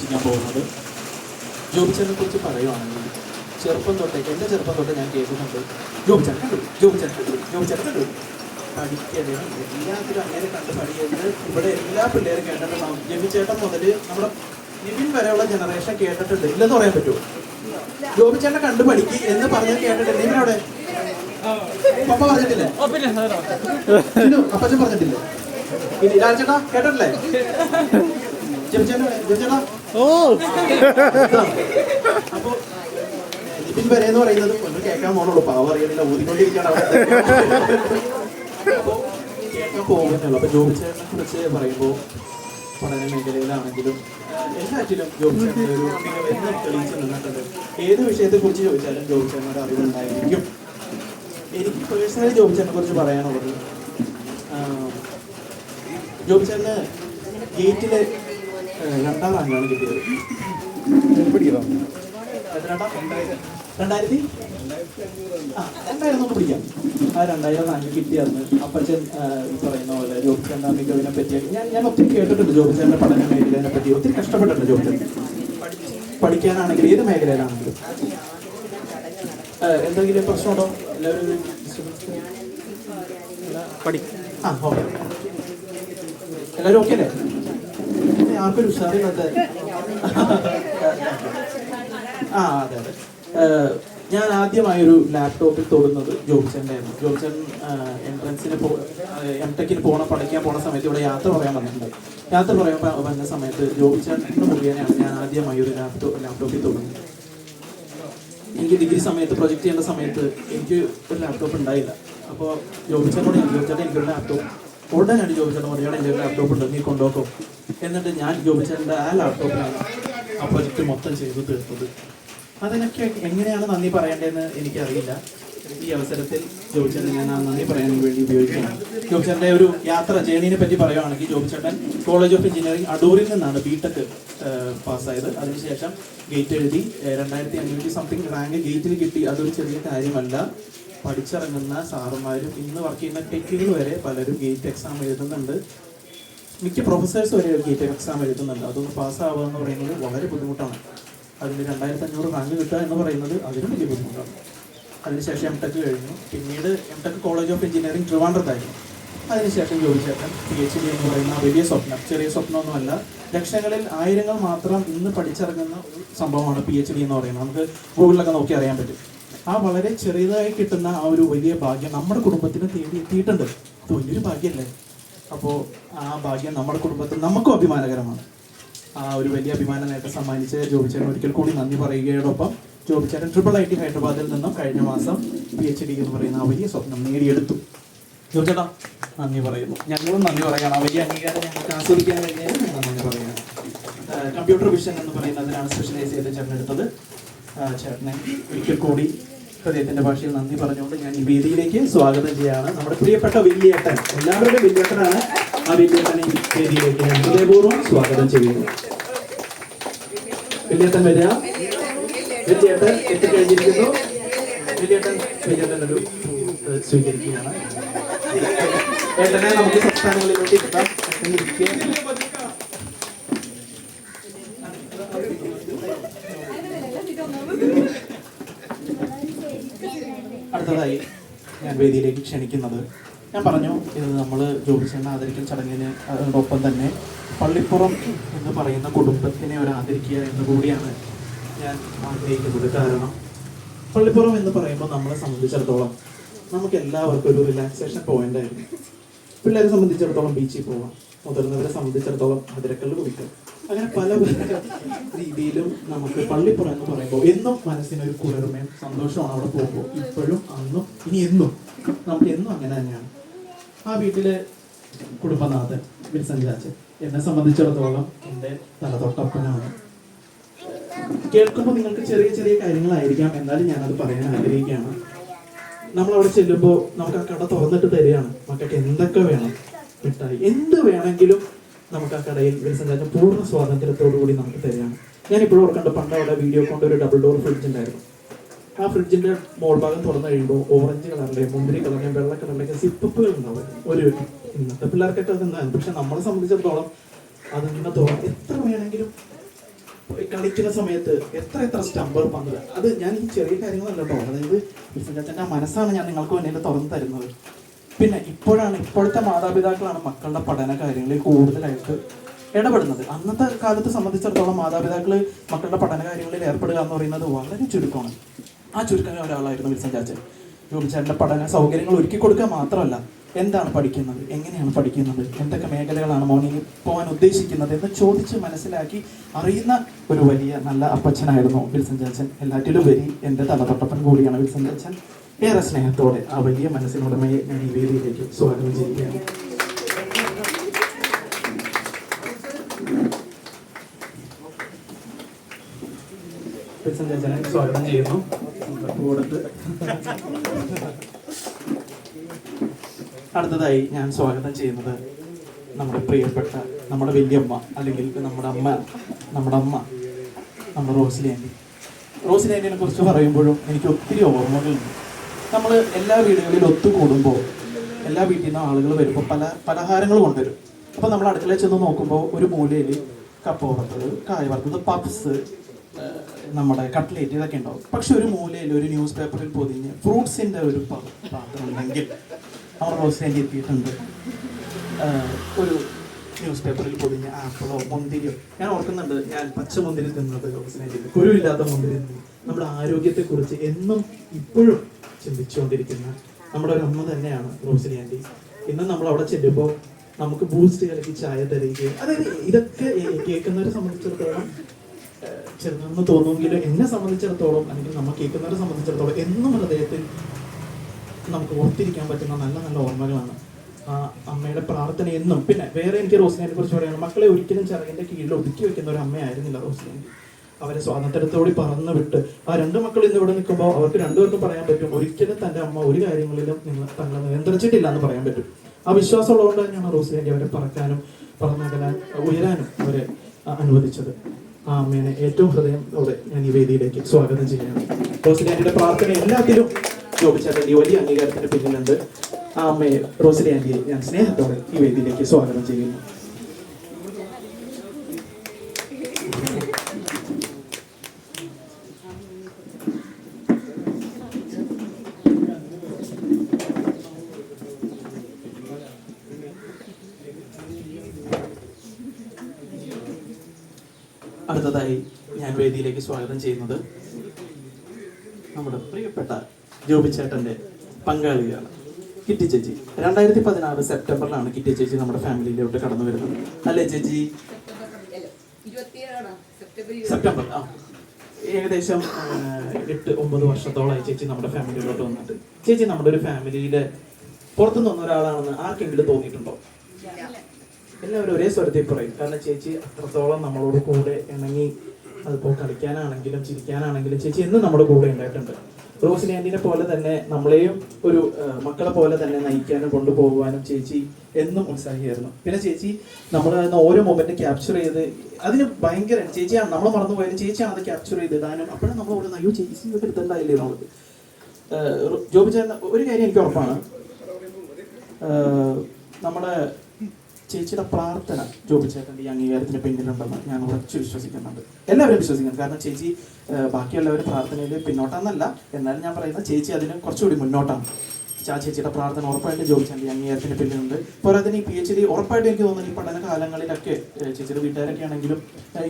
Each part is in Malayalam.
പരാമർശിക്കാൻ പോകുന്നത്. ജോബിച്ചനെ കുറിച്ച് പറയുവാണെങ്കിൽ എൻ്റെ ചെറുപ്പം തൊട്ടേ ഞാൻ കേൾക്കുന്നുണ്ട്, ജോബിച്ചൻ പഠിക്കരുത്, എല്ലാത്തിലും അങ്ങനെ കണ്ട് പഠിക്കരുത്. ഇവിടെ എല്ലാ പിള്ളേരും കേട്ടിട്ടുണ്ടാവും. ജമിച്ചേട്ടൻ മുതൽ നമ്മുടെ നിവിൻ വരെയുള്ള ജനറേഷൻ കേട്ടിട്ടുണ്ട്. ഇല്ലെന്ന് പറയാൻ പറ്റുമോ? ജോബിച്ചേട്ടനെ കണ്ട് പഠിക്ക് എന്ന് പറഞ്ഞാൽ കേട്ടിട്ടുണ്ട്. നിവിനോടെ പപ്പ പറഞ്ഞിട്ടില്ലേ? അപ്പച്ചൻ പറഞ്ഞിട്ടില്ലേ? ഇനി രാജേട്ടാ കേട്ടിട്ടില്ലേ? ജമിച്ചേട്ടാ അപ്പൊ നിവിൻ വരെ എന്ന് പറയുന്നത് ഒന്ന് കേൾക്കാൻ പോകണുള്ളൂ. പാവം അറിയണില്ല, ഊതിക്കൊണ്ടിരിക്കുകയാണ് അവിടെ കേൾക്കാൻ പോകുന്നുള്ളൂ. അപ്പൊ ജോബിച്ചേട്ടനെ കുറിച്ച് പറയുമ്പോൾ പഠന മേഖലയിലാണെങ്കിലും എല്ലാറ്റിലും ജോബിച്ചേട്ടൻ്റെ ഒരു മികവെന്ന് തെളിയിച്ച് നിന്നിട്ടുണ്ട്. ഏത് വിഷയത്തെ കുറിച്ച് ചോദിച്ചാലും ജോബിച്ചേട്ടനൊരു അറിവുണ്ടായിരിക്കും. എനിക്ക് പേഴ്സണലി ജോബിച്ചേട്ടനെ കുറിച്ച് പറയാനുള്ളത്, ജോബിച്ചേട്ടന് ഗേറ്റില് 2ാം റാങ്കാണ് കിട്ടിയത്. 2000 പിടിക്കാം. ആ 2000 റാങ്ക് കിട്ടിയതെന്ന് അപ്പച്ചൻ ഈ പറയുന്ന പോലെ ജോബിച്ചേട്ടൻ്റെ മികവിനെ പറ്റി ഞാൻ ഒത്തിരി കേട്ടിട്ടുണ്ട്. ജോബിച്ചേട്ടൻ്റെ പഠന മേഖലയെ പറ്റി ഒത്തിരി കഷ്ടപ്പെട്ടിട്ടുണ്ട് ജോബിച്ചേട്ടൻ. പഠിക്കാനാണെങ്കിലും ഏത് മേഖലയിലാണെങ്കിലും. എന്തെങ്കിലും പ്രശ്നമുണ്ടോ? എല്ലാവരും ഓക്കെ, എല്ലാവരും ഓക്കെ അല്ലേ? ആർക്കൊരു ഉഷാറില്ലാത്ത അതെ. ഞാൻ ആദ്യമായൊരു ലാപ്ടോപ്പിൽ തൊടുന്നത് ജോബിച്ചേട്ടൻ്റെ ആയിരുന്നു. ജോബിച്ചേട്ടൻ എൻട്രൻസിന് എംടെക്കിന് പഠിക്കാൻ പോണ സമയത്ത് ഇവിടെ യാത്ര പറയാൻ വന്നിട്ടുണ്ട്. യാത്ര പറയാൻ വന്ന സമയത്ത് ജോബിച്ചേട്ടൻ്റെ മുഖേനയാണ് ഞാൻ ആദ്യമായി ഒരു ലാപ്ടോപ്പിൽ തൊടുന്നത്. എനിക്ക് ഡിഗ്രി സമയത്ത് പ്രൊജക്ട് ചെയ്യേണ്ട സമയത്ത് എനിക്ക് ഒരു ലാപ്ടോപ്പ് ഉണ്ടായില്ല. അപ്പോൾ ജോബിച്ചേട്ടനോട് ജോബിച്ചേട്ടൻ എനിക്കൊരു ലാപ്ടോപ്പ് ഉടനടി ജോബിച്ചേട്ടൻ പറയുകയാണ്, എൻ്റെ ഒരു ലാപ്ടോപ്പ് ഉണ്ട്, നീ കൊണ്ടുപോക്കും. എന്നിട്ട് ഞാൻ ജോബിച്ചേട്ടൻ്റെ ആ ലാപ്ടോപ്പിലാണ് ആ പ്രൊജക്റ്റ് മൊത്തം ചെയ്ത് തീർത്തത്. അതിനൊക്കെ എങ്ങനെയാണ് നന്ദി പറയേണ്ടതെന്ന് എനിക്കറിയില്ല. ഈ അവസരത്തിൽ ജോബിച്ചേട്ടൻ ഞാൻ ആ നന്ദി പറയാൻ വേണ്ടി ഉപയോഗിക്കുകയാണ്. ജോബിച്ചേട്ടൻ്റെ ഒരു യാത്ര ജേണിനെ പറ്റി പറയുകയാണെങ്കിൽ, ജോബിച്ചേട്ടൻ കോളേജ് ഓഫ് എഞ്ചിനീയറിംഗ് അടൂരിൽ നിന്നാണ് ബിടെക് പാസ്സായത്. അതിനുശേഷം ഗേറ്റ് എഴുതി 2500 സംതിങ് റാങ്ക് ഗേറ്റിൽ കിട്ടി. അതൊരു ചെറിയ കാര്യമല്ല. പഠിച്ചിറങ്ങുന്ന സാറുമാരും ഇന്ന് വർക്ക് ചെയ്യുന്ന ടെക്കുകൾ വരെ പലരും ഗേറ്റ് എക്സാം എഴുതുന്നുണ്ട്. മിക്ക പ്രൊഫസേഴ്സ് വരെ ഗേറ്റ് എക്സാം എഴുതുന്നുണ്ട്. അതൊന്ന് പാസ്സാവുക എന്ന് പറയുന്നത് വളരെ ബുദ്ധിമുട്ടാണ്. അതിന് 2500 റാങ്ക് കിട്ടുക എന്ന് പറയുന്നത് അതിനും വലിയ ബുദ്ധിമുട്ടാണ്. അതിനുശേഷം എംടെക് കഴിഞ്ഞു. പിന്നീട് എംടെക് കോളേജ് ഓഫ് എഞ്ചിനീയറിംഗ് ട്രിവാൻഡ്രത്തായിരുന്നു. അതിനുശേഷം ജോബിച്ചേട്ടൻ PhD എന്ന് പറയുന്ന വലിയ സ്വപ്നം, ചെറിയ സ്വപ്നമൊന്നുമല്ല, ലക്ഷങ്ങളിൽ ആയിരങ്ങൾ മാത്രം ഇന്ന് പഠിച്ചിറങ്ങുന്ന സംഭവമാണ് PhD എന്ന് പറയുന്നത്. നമുക്ക് ഗൂഗിളിലൊക്കെ നോക്കി അറിയാൻ പറ്റും. ആ വളരെ ചെറിയതായി കിട്ടുന്ന ആ ഒരു വലിയ ഭാഗ്യം നമ്മുടെ കുടുംബത്തിന് തേടി എത്തിയിട്ടുണ്ട്. അത് വലിയൊരു ഭാഗ്യമല്ലേ? അപ്പോൾ ആ ഭാഗ്യം നമ്മുടെ കുടുംബത്തിന് നമുക്കും അഭിമാനകരമാണ്. ആ ഒരു വലിയ അഭിമാന നേട്ടം സമ്മാനിച്ച് ജോബിച്ചേട്ടൻ ഒരിക്കൽ കൂടി നന്ദി പറയുകയോടൊപ്പം ജോബിച്ചേട്ടൻ IIIT ഹൈദരാബാദിൽ നിന്നും കഴിഞ്ഞ മാസം PhD എന്ന് പറയുന്ന ആ വലിയ സ്വപ്നം നേടിയെടുത്തു. ജോബിച്ചേട്ടാ നന്ദി പറയുന്നു. ഞങ്ങളും നന്ദി പറയണം. ആ വലിയ അംഗീകാരം ഞങ്ങൾക്ക് ആസ്വദിക്കാൻ കഴിഞ്ഞാൽ നന്ദി പറയുന്നു. കമ്പ്യൂട്ടർ വിഷൻ എന്ന് പറയുന്നതിനാണ് സ്പെഷ്യലൈസ് ചെയ്ത് ചേട്ടൻ എടുത്തത്. ചേട്ടനെ ഒരിക്കൽ കൂടി ഹൃദയത്തിന്റെ ഭാഷയിൽ നന്ദി പറഞ്ഞുകൊണ്ട് ഞാൻ ഈ വേദിയിലേക്ക് സ്വാഗതം ചെയ്യാണ്. നമ്മുടെ പ്രിയപ്പെട്ട വലിയേട്ടൻ, എല്ലാവരുടെയും വലിയേട്ടനാണ്. ആ വലിയേട്ടനെ ഈ വേദിയിലേക്ക് ഞാൻ ഹൃദയപൂർവ്വം സ്വാഗതം ചെയ്യുന്നു. വലിയേട്ടൻ വരിക. വലിയേട്ടൻ എത്തിക്കഴിഞ്ഞിരിക്കുന്നു. വലിയേട്ടൻ ഒരു സ്വീകരിക്കുകയാണ്. ഏട്ടനെ നമുക്ക് സംസ്ഥാനങ്ങളിലോട്ട് എത്താം. അടുത്തതായി ഞാൻ വേദിയിലേക്ക് ക്ഷണിക്കുന്നത്, ഞാൻ പറഞ്ഞു ഇത് നമ്മൾ ജോബിച്ചേട്ടനെ ആദരിക്കൽ ചടങ്ങിന് അതോടൊപ്പം തന്നെ പള്ളിപ്പുറം എന്ന് പറയുന്ന കുടുംബത്തിനെ ഒരു ആദരിക്കുക എന്ന് കൂടിയാണ് ഞാൻ ആഗ്രഹിക്കുന്നത്. കാരണം പള്ളിപ്പുറം എന്ന് പറയുമ്പോൾ നമ്മളെ സംബന്ധിച്ചിടത്തോളം നമുക്ക് എല്ലാവർക്കും ഒരു റിലാക്സേഷൻ പോയിന്റ് ആയിരുന്നു. പിള്ളേരെ സംബന്ധിച്ചിടത്തോളം ബീച്ചിൽ പോവാം, മുതിർന്നവരെ സംബന്ധിച്ചിടത്തോളം അതിരക്കല്ല് കുടിക്കാം. അങ്ങനെ പല രീതിയിലും നമുക്ക് പള്ളിപ്പുറം എന്ന് പറയുമ്പോൾ എന്നും മനസ്സിനൊരു കുളിർമയും സന്തോഷമാണ് അവിടെ പോകുമ്പോൾ. ഇപ്പോഴും അന്നും ഇനി എന്നും നമുക്ക് എന്നും അങ്ങനെ തന്നെയാണ്. ആ വീട്ടിലെ കുടുംബനാഥൻ വിൽസൺ ചാച്ചൻ എന്നെ സംബന്ധിച്ചിടത്തോളം എൻ്റെ തലതൊട്ടപ്പനാണ്. കേൾക്കുമ്പോൾ നിങ്ങൾക്ക് ചെറിയ ചെറിയ കാര്യങ്ങളായിരിക്കാം, എന്നാലും ഞാനത് പറയാൻ ആഗ്രഹിക്കുകയാണ്. നമ്മളവിടെ ചെല്ലുമ്പോൾ നമുക്ക് ആ കട തുറന്നിട്ട് തരികയാണ്. മക്കൾക്ക് എന്തൊക്കെ വേണം, മിഠായി എന്ത് വേണമെങ്കിലും നമുക്ക് ആ കടയിൽ വിൽസൺ ചാച്ചൻ പൂർണ്ണ സ്വാതന്ത്ര്യത്തോടു കൂടി നമുക്ക് തരികയാണ്. ഞാനിപ്പോഴും ഓർക്കണ്ട, പണ്ട് അവിടെ വീഡിയോ കൊണ്ട് ഒരു ഡബിൾ ഡോർ ഫ്രിഡ്ജ് ഉണ്ടായിരുന്നു. ആ ഫ്രിഡ്ജിന്റെ മോൾ ഭാഗം തുറന്നു കഴിയുമ്പോൾ ഓറഞ്ച് കളറിലെയും മുന്തിരി കളറിലെയും വെള്ള കളറിലേക്ക് സിപ്പുകൾ ഉണ്ടാവും. ഒരു ഇന്നത്തെ പിള്ളേർക്കൊക്കെ അത് തന്നെയാണ്. പക്ഷെ നമ്മളെ സംബന്ധിച്ചിടത്തോളം അത് ഇന്ന് തുറന്ന് എത്ര വേണമെങ്കിലും കളിക്കുന്ന സമയത്ത് എത്ര സ്റ്റമ്പർ പന്ത്, അത് ഞാൻ ഈ ചെറിയ കാര്യങ്ങളല്ല കേട്ടോ, അതായത് വിൽസൺ മനസ്സാണ് ഞാൻ നിങ്ങൾക്ക് മുന്നിൽ തുറന്നു തരുന്നത്. പിന്നെ ഇപ്പോഴത്തെ മാതാപിതാക്കളാണ് മക്കളുടെ പഠന കാര്യങ്ങളിൽ കൂടുതലായിട്ട് ഇടപെടുന്നത്. അന്നത്തെ കാലത്ത് സംബന്ധിച്ചിടത്തോളം മാതാപിതാക്കൾ മക്കളുടെ പഠന കാര്യങ്ങളിൽ ഏർപ്പെടുക എന്ന് പറയുന്നത് വളരെ ചുരുക്കമാണ്. ആ ചുരുക്കം ഒരാളായിരുന്നു വിൽസൺ ചാച്ചൻ. ജോബി ചേട്ടൻ്റെ പഠന സൗകര്യങ്ങൾ ഒരുക്കി കൊടുക്കുക മാത്രമല്ല, എന്താണ് പഠിക്കുന്നത്, എങ്ങനെയാണ് പഠിക്കുന്നത്, എന്തൊക്കെ മേഖലകളാണ് മോനിന് പോകാൻ ഉദ്ദേശിക്കുന്നത് എന്ന് ചോദിച്ച് മനസ്സിലാക്കി അറിയുന്ന ഒരു വലിയ നല്ല അപ്പച്ചനായിരുന്നു വിൽസൺ ചാച്ചൻ. എല്ലാറ്റിലുപരി എൻ്റെ തലതൊട്ടപ്പൻ കൂടിയാണ് വിൽസൺ ചാച്ചൻ. ഏറെ സ്നേഹത്തോടെ ആ വലിയ മനസ്സിനുടമയെ ഞാൻ ഈ വേദിയിലേക്ക് സ്വാഗതം ചെയ്യുകയാണ്. വിൽസൺ ചാച്ചനെ സ്വാഗതം ചെയ്യുന്നു. അടുത്തതായി ഞാൻ സ്വാഗതം ചെയ്യുന്നത് നമ്മുടെ പ്രിയപ്പെട്ട നമ്മുടെ വലിയമ്മ, അല്ലെങ്കിൽ നമ്മുടെ അമ്മ നമ്മുടെ റോസ്ലി ആൻറ്റിനെ കുറിച്ച് പറയുമ്പോഴും എനിക്ക് ഒത്തിരി ഓർമ്മകളുണ്ട്. നമ്മൾ എല്ലാ വീടുകളിലും ഒത്തുകൂടുമ്പോൾ എല്ലാ വീട്ടിൽ നിന്നും ആളുകൾ വരുമ്പോൾ പല പലഹാരങ്ങൾ കൊണ്ടുവരും. അപ്പോൾ നമ്മൾ അടുക്കളയിൽ ചെന്ന് നോക്കുമ്പോൾ ഒരു മൂലയിൽ കപ്പ വറുത്തത്, കായ വറുത്തത്, പപ്സ്, നമ്മുടെ കട്ട്ലേറ്റ് ഇതൊക്കെ ഉണ്ടാവും. പക്ഷെ ഒരു മൂലയിൽ ഒരു ന്യൂസ് പേപ്പറിൽ പൊതിഞ്ഞ് ഫ്രൂട്ട്സിൻ്റെ ഒരു പാത്രം ഉണ്ടെങ്കിൽ നമ്മുടെ റോസ്ലി എത്തിയിട്ടുണ്ട്. ഒരു ന്യൂസ് പേപ്പറിൽ പൊതിഞ്ഞ ആപ്പിളോ മുന്തിരിയോ, ഞാൻ ഓർക്കുന്നുണ്ട് ഞാൻ പച്ചമുന്തിരി തിന്നത് റോസ്ലി, കുരുവില്ലാത്ത മുന്തിരി തിന്നത്. നമ്മുടെ ആരോഗ്യത്തെക്കുറിച്ച് എന്നും ഇപ്പോഴും ചിന്തിച്ചുകൊണ്ടിരിക്കുന്ന നമ്മുടെ ഒരു അമ്മ തന്നെയാണ് റോസ്ലി ആൻറ്റി. ഇന്നും നമ്മൾ അവിടെ ചെല്ലുമ്പോൾ നമുക്ക് ബൂസ്റ്റ് കലക്കി ചായ തരികയും, അതായത് ഇതൊക്കെ കേൾക്കുന്നവരെ സംബന്ധിച്ചിടത്തോളം ചെറുതെന്ന് തോന്നുമെങ്കിലും എന്നെ സംബന്ധിച്ചിടത്തോളം, അല്ലെങ്കിൽ നമ്മൾ കേൾക്കുന്നവരെ സംബന്ധിച്ചിടത്തോളം എന്നും ഹൃദയത്തിൽ നമുക്ക് ഓർത്തിരിക്കാൻ പറ്റുന്ന നല്ല നല്ല ഓർമ്മകളാണ് ആ അമ്മയുടെ പ്രാർത്ഥന എന്നും. പിന്നെ വേറെ എനിക്ക് റോസ്ലിനെ കുറിച്ച് പറയുന്നത്, മക്കളെ ഒരിക്കലും ചിറകിന്റെ കീഴിൽ ഒതുക്കി വെക്കുന്ന ഒരു അമ്മയായിരുന്നില്ല റോസ്ലിൻ. അവരെ സ്വാതന്ത്ര്യത്തോടെ പറന്നു വിട്ട് ആ രണ്ട് മക്കൾ ഇന്ന് ഇവിടെ നിൽക്കുമ്പോൾ അവർക്ക് രണ്ടുപേർക്കും പറയാൻ പറ്റും, ഒരിക്കലും തൻ്റെ അമ്മ ഒരു കാര്യങ്ങളിലും തങ്ങളെ നിയന്ത്രിച്ചിട്ടില്ല എന്ന് പറയാൻ പറ്റും. ആ വിശ്വാസം ഉള്ളതുകൊണ്ട് തന്നെയാണ് റോസ്ലിനെ അവരെ പറക്കാനും പറന്നകലാൻ ഉയരാനും അവരെ അനുവദിച്ചത്. ആ അമ്മേനെ ഏറ്റവും ഹൃദയത്തോടെ ഞാൻ ഈ വേദിയിലേക്ക് സ്വാഗതം ചെയ്യുകയാണ്. റോസ്ലി ആന്റിയുടെ പ്രാർത്ഥന എല്ലാത്തിലും ജോബി ചേട്ടൻ ഈ വലിയ അംഗീകാരത്തിന് പിന്നിലുണ്ട്. ആ അമ്മയെ റോസ്ലി ആന്റിയെ ഞാൻ സ്നേഹത്തോടെ ഈ വേദിയിലേക്ക് സ്വാഗതം ചെയ്യുന്നു. അടുത്തതായി ഞാൻ വേദിയിലേക്ക് സ്വാഗതം ചെയ്യുന്നത് നമ്മുടെ പ്രിയപ്പെട്ട ജോബി ചേട്ടന്റെ പങ്കാളിയാണ് കിറ്റി ചേച്ചി. 2016 സെപ്റ്റംബറിലാണ് കിറ്റി ചേച്ചി നമ്മുടെ ഫാമിലിയിലോട്ട് കടന്നു വരുന്നത്, അല്ലേ ചേച്ചി? സെപ്റ്റംബർ. ഏകദേശം 8-9 വർഷത്തോളമായി ചേച്ചി നമ്മുടെ ഫാമിലിയിലോട്ട് വന്നിട്ട്. ചേച്ചി നമ്മുടെ ഒരു ഫാമിലിയിലെ പുറത്തുനിന്ന് വന്ന ഒരാളാണെന്ന് ആർക്കെങ്കിലും തോന്നിയിട്ടുണ്ടോ? എല്ലാവരും ഒരേ സ്വരത്തിൽ പറയും. കാരണം ചേച്ചി അത്രത്തോളം നമ്മളോട് കൂടെ ഇണങ്ങി, അതിപ്പോൾ കളിക്കാനാണെങ്കിലും ചിരിക്കാനാണെങ്കിലും ചേച്ചി എന്നും നമ്മുടെ കൂടെ ഉണ്ടായിട്ടുണ്ട്. റോസ്ലി ആന്റിനെ പോലെ തന്നെ നമ്മളെയും ഒരു മക്കളെ പോലെ തന്നെ നയിക്കാനും കൊണ്ടുപോകാനും ചേച്ചി എന്നും ഉത്സാഹിയായിരുന്നു. പിന്നെ ചേച്ചി നമ്മൾ ഓരോ മൊമെന്റ് ക്യാപ്ചർ ചെയ്ത് അതിന് ഭയങ്കര ചേച്ചിയാണ്, നമ്മൾ മറന്നുപോയാലും ചേച്ചിയാണ് അത് ക്യാപ്ചർ ചെയ്ത് ഇടാനും. അപ്പോഴും നമ്മൾ ഓരോ അയ്യോ ചേച്ചി ഇതൊക്കെ എടുത്തിട്ടുണ്ടായില്ലേ നമുക്ക്. ജോബി ചേട്ടൻ ഒരു കാര്യം എനിക്ക് ഉറപ്പാണ്, നമ്മുടെ ചേച്ചിയുടെ പ്രാർത്ഥന ജോബി ചേട്ടൻ്റെ ഈ അംഗീകാരത്തിന് പിന്നിലുണ്ടെന്ന് ഞാൻ ഉറച്ചു വിശ്വസിക്കുന്നുണ്ട്. എല്ലാവരും വിശ്വസിക്കുന്നു. കാരണം ചേച്ചി ബാക്കിയുള്ളവരും പ്രാർത്ഥനയിൽ പിന്നോട്ടാന്നല്ല, എന്നാലും ഞാൻ പറയുന്നത് ചേച്ചി അതിന് കുറച്ചുകൂടി മുന്നോട്ടാണ്. ആ ചേച്ചിയുടെ പ്രാർത്ഥന ഉറപ്പായിട്ടും ജോബി ചേട്ടൻ്റെ ഈ അംഗീകാരത്തിന് പിന്നിലുണ്ട്. പോരാതിന് ഈ PhD ഉറപ്പായിട്ടും എനിക്ക് തോന്നുന്നു ഈ പഠന കാലങ്ങളിലൊക്കെ ചേച്ചിയുടെ വീട്ടുകാരൊക്കെ ആണെങ്കിലും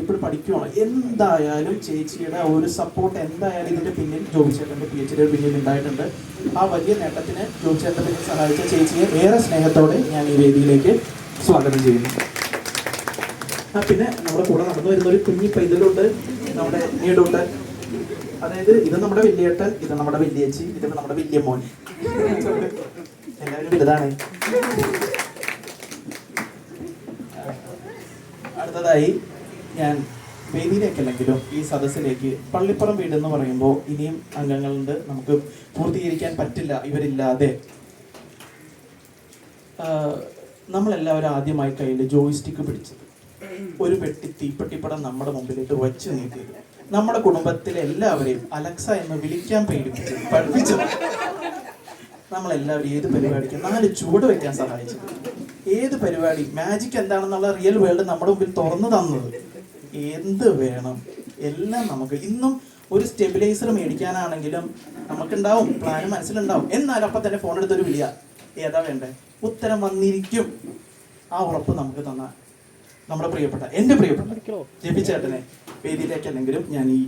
ഇപ്പോഴും പഠിക്കുകയാണ്. എന്തായാലും ചേച്ചിയുടെ ഒരു സപ്പോർട്ട് എന്തായാലും ഇതിൻ്റെ പിന്നിൽ ജോബി ചേട്ടൻ്റെ PhD പിന്നിൽ ഉണ്ടായിട്ടുണ്ട്. ആ വലിയ നേട്ടത്തിന് ജോബി ചേട്ടൻ്റെ പിന്നിൽ സഹായിച്ച ചേച്ചിയെ ഏറെ സ്നേഹത്തോടെ ഞാൻ ഈ വേദിയിലേക്ക് സ്വാഗതം ചെയ്യുന്നു. പിന്നെ നമ്മുടെ കൂടെ നടന്നു വരുന്ന ഒരു കുഞ്ഞി പൈതലുണ്ട്, നമ്മുടെ നീടുണ്ട്. അതായത് ഇത് നമ്മുടെ വലിയേട്ടൻ, ഇത് നമ്മുടെ വലിയേച്ചി, ഇത് നമ്മുടെ വലിയ മോൻ. എല്ലാവരും വലുതാണ്. അടുത്തതായി ഞാൻ വേദിയിലേക്കല്ലെങ്കിലും ഈ സദസ്സിലേക്ക്, പള്ളിപ്പുറം വീട് എന്ന് പറയുമ്പോൾ ഇനിയും അംഗങ്ങളുണ്ട്, നമുക്ക് പൂർത്തീകരിക്കാൻ പറ്റില്ല ഇവരില്ലാതെ. നമ്മളെല്ലാവരും ആദ്യമായി കയ്യിൽ ജോയിസ്റ്റിക്ക് പിടിച്ചത്, ഒരു പെട്ടി തീപ്പെട്ടിപ്പടം നമ്മുടെ മുമ്പിലേക്ക് വച്ച് നീട്ടിയത്, നമ്മുടെ കുടുംബത്തിലെ എല്ലാവരെയും അലക്സ എന്ന് വിളിക്കാൻ പഠിപ്പിച്ചത്, നമ്മളെല്ലാവരും ഏത് പരിപാടിക്കും 4 ചുവട് വയ്ക്കാൻ സഹായിച്ചത്, ഏത് പരിപാടി മാജിക് എന്താണെന്നുള്ള റിയൽ വേൾഡ് നമ്മുടെ മുമ്പിൽ തുറന്നു തന്നത്, എന്ത് വേണം എല്ലാം നമുക്ക് ഇന്നും ഒരു സ്റ്റെബിലൈസർ മേടിക്കാനാണെങ്കിലും നമുക്കുണ്ടാവും, പ്ലാൻ മനസ്സിലുണ്ടാവും. എന്നാലും അപ്പം തന്നെ ഫോൺ എടുത്തൊരു വിളിയ, ഏതാ വേണ്ടേ, ഉത്തരം വന്നിരിക്കും. ആ ഉറപ്പ് നമുക്ക് തന്ന നമ്മുടെ എൻ്റെ പ്രിയപ്പെട്ട ജെബി ചേട്ടനെ വേദിയിലേക്ക് അല്ലെങ്കിലും ഞാൻ ഈ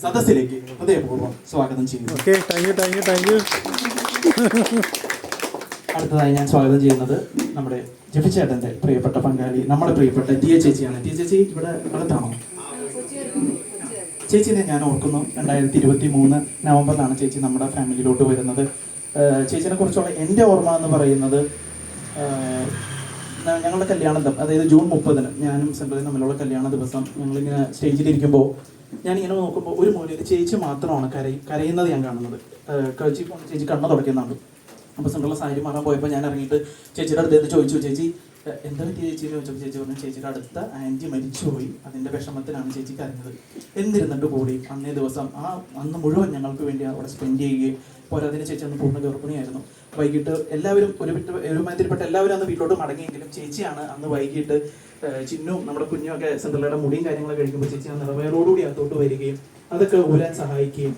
സദസ്സിലേക്ക് ഹൃദയപൂർവ്വം സ്വാഗതം ചെയ്യുന്നു. അടുത്തതായി ഞാൻ സ്വാഗതം ചെയ്യുന്നത് നമ്മുടെ ജെബി ചേട്ടൻ്റെ പ്രിയപ്പെട്ട പങ്കാളി, നമ്മുടെ പ്രിയപ്പെട്ട ടിയ ചേച്ചിയാണ്. ടിയ ചേച്ചി ഇവിടെ അടുത്താണോ? ചേച്ചിനെ ഞാൻ ഓർക്കുന്നു 2023 നവംബറിലാണ് ചേച്ചി നമ്മുടെ ഫാമിലിയിലോട്ട് വരുന്നത്. ചേച്ചിനെ കുറിച്ചുള്ള എൻ്റെ ഓർമ്മ എന്ന് പറയുന്നത് ഞങ്ങളുടെ കല്യാണം, അതായത് ജൂൺ 30 ഞാനും സെൻട്രലും തമ്മിലുള്ള കല്യാണ ദിവസം ഞങ്ങളിങ്ങനെ സ്റ്റേജിലിരിക്കുമ്പോൾ ഞാനിങ്ങനെ നോക്കുമ്പോൾ ഒരു മൂലയിൽ ചേച്ചി മാത്രമാണ് കരയുന്നത് ഞാൻ കാണുന്നത്. ചേച്ചി കണ്ണു തുടയ്ക്കുന്നുണ്ട്. അപ്പോൾ സെൻട്രലിലെ സാരി മാറാൻ പോയപ്പോൾ ഞാൻ ഇറങ്ങിയിട്ട് ചേച്ചിയുടെ അടുത്ത് ചോദിച്ചു, ചേച്ചി എന്താ പറ്റിയ ചേച്ചി ചോദിച്ചപ്പോൾ ചേച്ചി പറഞ്ഞു ചേച്ചിയുടെ അടുത്ത ആൻറ്റി മരിച്ചുപോയി, അതിൻ്റെ വിഷമത്തിലാണ് ചേച്ചി കരഞ്ഞത്. എന്നിരുന്നിട്ട് കൂടി അന്നേ ദിവസം അന്ന് മുഴുവൻ ഞങ്ങൾക്ക് വേണ്ടി അവിടെ സ്പെൻഡ് ചെയ്യുകയും പോരാതിന് ചേച്ചി അന്ന് പൂർണ്ണ ഗർഭിണിയായിരുന്നു. വൈകിട്ട് എല്ലാവരും ഒരുമാതിരിപ്പെട്ട എല്ലാവരും അന്ന് വീട്ടിലോട്ട് മടങ്ങിയെങ്കിലും ചേച്ചിയാണ് അന്ന് വൈകിട്ട് ചിന്നും നമ്മുടെ കുഞ്ഞും ഒക്കെ സെൻട്രലയുടെ മുടിയും കാര്യങ്ങളൊക്കെ കഴിക്കുമ്പോൾ ചേച്ചി ആ നിറവേറോടുകൂടി അകത്തോട്ട് വരികയും അതൊക്കെ ഊരാൻ സഹായിക്കുകയും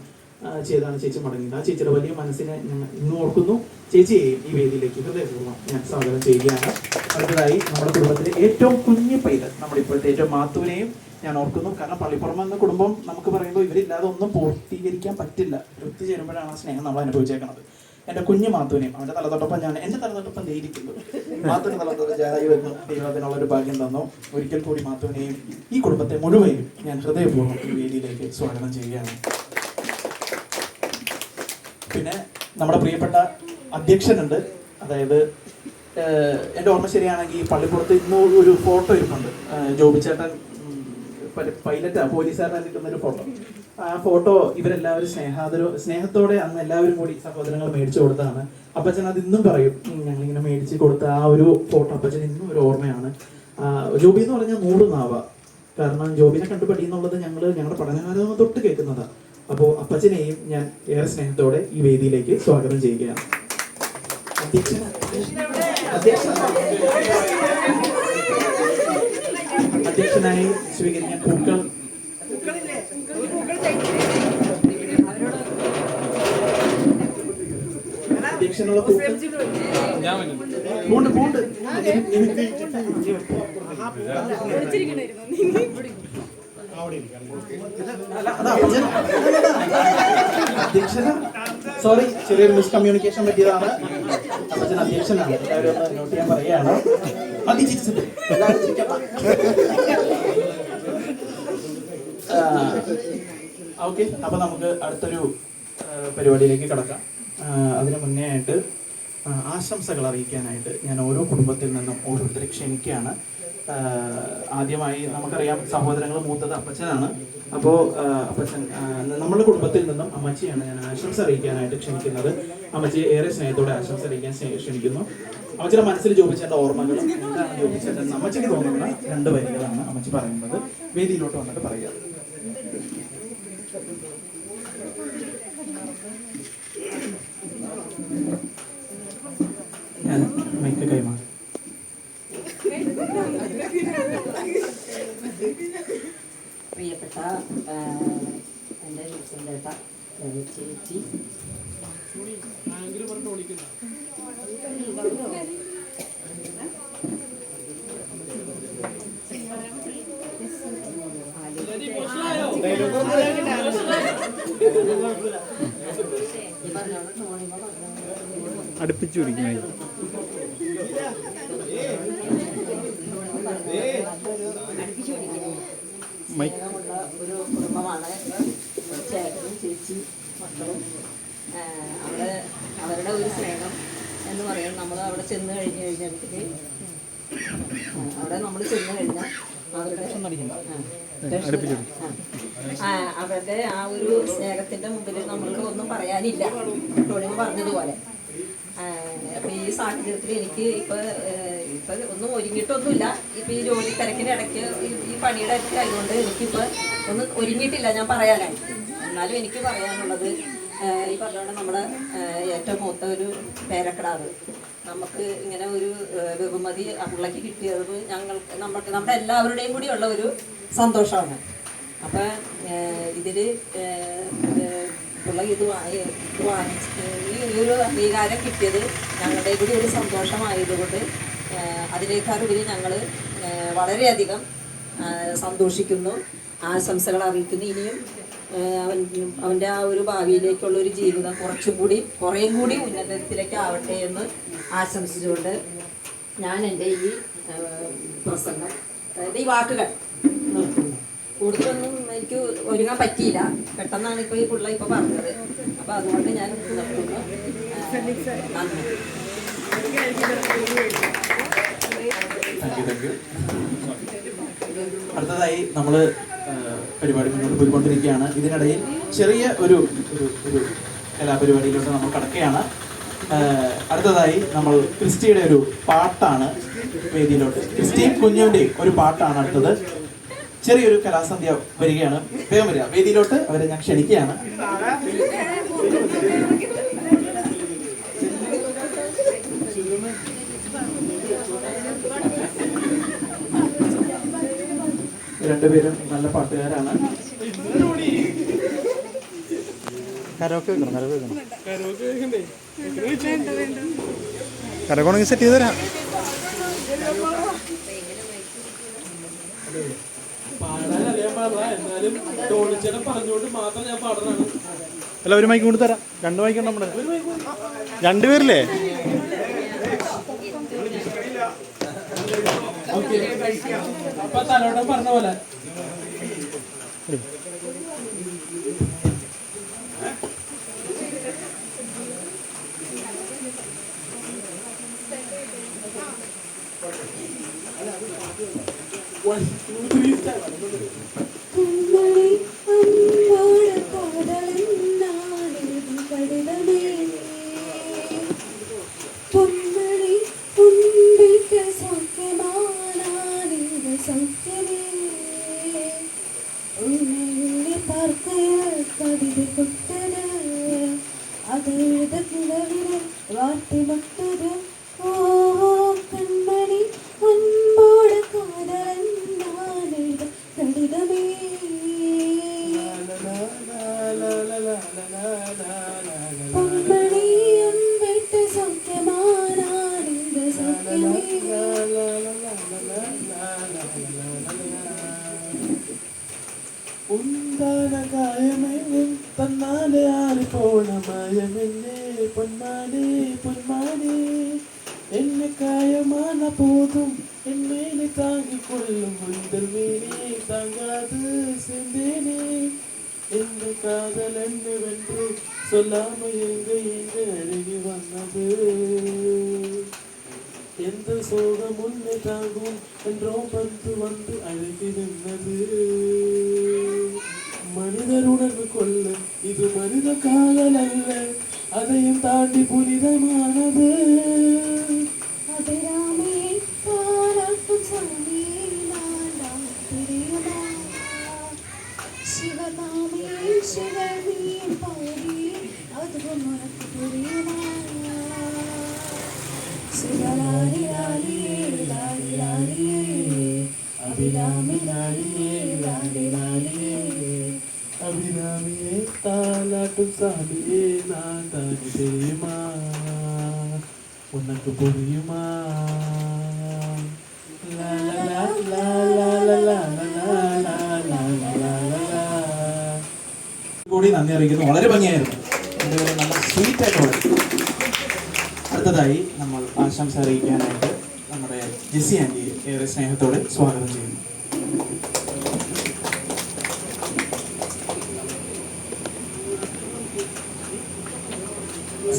ചെയ്താണ് ചേച്ചി മടങ്ങിയത്. ആ ചേച്ചിയുടെ വലിയ മനസ്സിനെ ഇന്ന് ഓർക്കുന്നു. ചേച്ചിയെ ഈ വേദിയിലേക്ക് ഹൃദയപൂർവ്വം ഞാൻ സ്വാഗതം ചെയ്യുകയാണ്. അടുത്തതായി നമ്മുടെ കുടുംബത്തിലെ ഏറ്റവും കുഞ്ഞു പൈതൽ, നമ്മുടെ ഇപ്പോഴത്തെ ഏറ്റവും മാത്തൂനെയും ഞാൻ ഓർക്കുന്നു. കാരണം പള്ളിപ്പുറം എന്ന കുടുംബം നമുക്ക് പറയുമ്പോൾ ഇവരില്ലാതെ ഒന്നും പൂർത്തീകരിക്കാൻ പറ്റില്ല. ഒത്തുചേരുമ്പോഴാണ് ആ സ്നേഹം നമ്മൾ അനുഭവിച്ചേക്കുന്നത്. എൻ്റെ കുഞ്ഞു മാത്തൂനെയും അവൻ്റെ തലതൊട്ടൊപ്പം ഞാൻ എൻ്റെ തലതൊട്ടൊപ്പം ധൈര്യക്കുന്നു. മാത്തൂന് തലതൊട്ട് ജായി വരുന്നു. ദൈവത്തിനുള്ള ഒരു ഭാഗ്യം തന്നു. ഒരിക്കൽ കൂടി മാത്തൂനെയും ഈ കുടുംബത്തെ മുഴുവനും ഞാൻ ഹൃദയപൂർവ്വം ഈ വേദിയിലേക്ക് സ്വാഗതം ചെയ്യുകയാണ്. പിന്നെ നമ്മുടെ പ്രിയപ്പെട്ട അധ്യക്ഷനുണ്ട്. അതായത് എൻ്റെ ഓർമ്മ ശരിയാണെങ്കിൽ പള്ളിപ്പുറത്ത് ഇന്ന് ഒരു ഫോട്ടോ ഇരിപ്പുണ്ട്. ജോബി ചേട്ടൻ പോലീസുകാരനെ നിൽക്കുന്നൊരു ഫോട്ടോ. ആ ഫോട്ടോ ഇവരെല്ലാവരും സ്നേഹത്തോടെ അന്ന് എല്ലാവരും കൂടി സഹോദരങ്ങൾ മേടിച്ചു കൊടുത്തതാണ്. അപ്പച്ചൻ അത് ഇന്നും പറയും, ഞങ്ങളിങ്ങനെ മേടിച്ച് കൊടുത്ത ആ ഒരു ഫോട്ടോ അപ്പച്ചൻ ഇന്നും ഒരു ഓർമ്മയാണ്. ജോബി എന്ന് പറഞ്ഞാൽ 100 നാവ. കാരണം ജോബിനെ കണ്ടുപടി എന്നുള്ളത് ഞങ്ങളുടെ പഠനകാലം തൊട്ട് കേൾക്കുന്നതാണ്. അപ്പോൾ അപ്പച്ചനെയും ഞാൻ ഏറെ സ്നേഹത്തോടെ ഈ വേദിയിലേക്ക് സ്വാഗതം ചെയ്യുകയാണ്. അധ്യക്ഷനായി സ്വീകരിക്കാൻ പൂക്കൾ അധ്യക്ഷനുള്ള പൂക്കൾ അധ്യക്ഷന് സോറി, ചെറിയൊരു മിസ്കമ്മ്യൂണിക്കേഷൻ പറ്റിയതാണ്. അപ്പച്ചൻ അധ്യക്ഷനാണ്, എല്ലാവരും ഒന്ന് നോട്ട് ചെയ്യാൻ പറയുകയാണ്. ഓക്കെ, അപ്പൊ നമുക്ക് അടുത്തൊരു പരിപാടിയിലേക്ക് കടക്കാം. അതിനു മുന്നേ ആയിട്ട് ആശംസകൾ അറിയിക്കാനായിട്ട് ഞാൻ ഓരോ കുടുംബത്തിൽ നിന്നും ഓരോരുത്തരെ ക്ഷണിക്കുകയാണ്. ആദ്യമായി നമുക്കറിയാം സഹോദരങ്ങൾ മൂത്തത് അപ്പച്ചനാണ്. അപ്പോൾ അപ്പച്ചൻ നമ്മുടെ കുടുംബത്തിൽ നിന്നും അമ്മച്ചിയാണ് ഞാൻ ആശംസ അറിയിക്കാനായിട്ട് ക്ഷണിക്കുന്നത്. അമ്മച്ചിയെ ഏറെ സ്നേഹത്തോടെ ആശംസ അറിയിക്കാൻ ക്ഷണിക്കുന്നു. അമ്മച്ചിയുടെ മനസ്സിൽ ജോബിച്ചേട്ട ഓർമ്മകളും എന്താണ് ജോബിച്ചേട്ടൻ അമ്മച്ചിക്ക് തോന്നുന്ന 2 വരികളാണ് അമ്മച്ചി പറയുന്നത്. വേദിയിലോട്ട് വന്നിട്ട് പറയുക. ഞാൻ മൈക്ക് കൈമാറി. പ്രിയപ്പെട്ട എൻ്റെ ചേട്ട ചേച്ചി, അടുപ്പിച്ചു പിടിക്കുന്നത് ഒരു കുടുംബമാണ് ചേട്ടനും ചേച്ചി മക്കളും. അവരുടെ ഒരു സ്നേഹം എന്ന് പറയുന്നത് നമ്മൾ അവിടെ ചെന്ന് കഴിഞ്ഞാൽ അവരുടെ ആ ഒരു സ്നേഹത്തിന്റെ മുമ്പിൽ നമ്മൾക്ക് ഒന്നും പറയാനില്ല. ടോണിമ പറഞ്ഞതുപോലെ അപ്പൊ ഈ സാഹചര്യത്തിൽ എനിക്ക് ഇപ്പൊ ഒന്നും ഒരുങ്ങിയിട്ടൊന്നുമില്ല. ഇപ്പൊ ഈ ജോലി തിരക്കിനിടയ്ക്ക് ഈ പണിയുടെ ഒക്കെ ആയതുകൊണ്ട് എനിക്കിപ്പോ ഒന്നും ഒരുങ്ങിയിട്ടില്ല ഞാൻ പറയാനായി. എന്നാലും എനിക്ക് പറയാനുള്ളത് ഈ പറഞ്ഞുകൊണ്ട് നമ്മുടെ ഏറ്റവും മൂത്ത ഒരു പേരക്കിടാവ് നമുക്ക് ഇങ്ങനെ ഒരു ബഹുമതി പിള്ളയ്ക്ക് കിട്ടിയത് നമ്മുടെ എല്ലാവരുടെയും കൂടി ഉള്ള ഒരു സന്തോഷമാണ്. അപ്പം ഇതിൽ ഉള്ള ഈ ഒരു അംഗീകാരം കിട്ടിയത് ഞങ്ങളുടെ കൂടി ഒരു സന്തോഷമായതുകൊണ്ട് അതിനേക്കാളുപരി ഞങ്ങൾ വളരെയധികം സന്തോഷിക്കുന്നു, ആശംസകൾ അറിയിക്കുന്നു. ഇനിയും അവൻ്റെ ആ ഒരു ഭാവിയിലേക്കുള്ള ഒരു ജീവിതം കുറേയും കൂടി ഉന്നതത്തിലേക്ക് ആവട്ടെ എന്ന് ആശംസിച്ചുകൊണ്ട് ഞാൻ എൻ്റെ ഈ പ്രസംഗം, ഈ വാക്കുകൾ നിർത്തുന്നു. കൂടുതലൊന്നും എനിക്ക് ഒരുങ്ങാൻ പറ്റിയില്ല, പെട്ടെന്നാണ് ഇപ്പോൾ ഈ പിള്ള ഇപ്പോൾ പറഞ്ഞത്. അപ്പോൾ അതുകൊണ്ട് ഞാൻ നിർത്തുന്നു. നന്ദി. അടുത്തതായി നമ്മൾ പരിപാടി മുന്നോട്ട് പോയിക്കൊണ്ടിരിക്കുകയാണ്. ഇതിനിടയിൽ ചെറിയ ഒരു കലാപരിപാടിയിലോട്ട് നമ്മൾ കടക്കുകയാണ്. അടുത്തതായി നമ്മൾ ക്രിസ്റ്റിയുടെ ഒരു പാട്ടാണ് വേദിയിലോട്ട്, ക്രിസ്റ്റിയും കുഞ്ഞുവിൻ്റെയും ഒരു പാട്ടാണ് അടുത്തത്. ചെറിയൊരു കലാസന്ധ്യ വരികയാണ്, വേഗം വരിക വേദിയിലോട്ട്, അവരെ ഞാൻ ക്ഷണിക്കുകയാണ്. രണ്ടുപേരും നല്ല പാട്ടുകാരാണ്. കരോക്കെ സെറ്റ് ചെയ്ത് തരാം. അല്ല, ഒരു മൈക്ക് കൊണ്ട് തരാം. 2 മൈക്ക് ഉണ്ട് നമ്മുടെ. 2 പേരില്ലേ? അപ്പൊ തലോട്ടം പറഞ്ഞ പോലെ തന്നാലെ ആറിപ്പോണ മയമെന്നെ പൊന്മാനെ പൊന്മാനെ എന്നെ കായമാന പോതും എന്നേനെ താങ്ങിക്കൊള്ളും മുന്തൽമേനെ താങ്കാത് செந்தேனே എന്റെ കാതൽ എന്നെ വെன்று சொல்லாம எங்க அருகி வந்தது எந்த சோகம் உன்னை தாங்கும் என்றோ வந்து அழகி நின்றது மனிதர் உணர்வு கொள்ள இது மனித காதல் அல்ல அதையும் தாண்டி புனிதமானது அபிராமியே தாலாட்டும் சாமியே நான் தானே தெரியுமா உனக்கு புரியுமா കൂടി നന്ദി അറിയിക്കുന്നു. വളരെ ഭംഗിയായിരുന്നു, രണ്ടുപേരും നല്ല സ്വീറ്റ് ആയിട്ട് വളരെ. അടുത്തതായി നമ്മൾ ആശംസ അറിയിക്കാനായിട്ട് നമ്മുടെ ജെസ്സി ആൻറ്റിയെ ഏറെ സ്നേഹത്തോടെ സ്വാഗതം ചെയ്യുന്നു.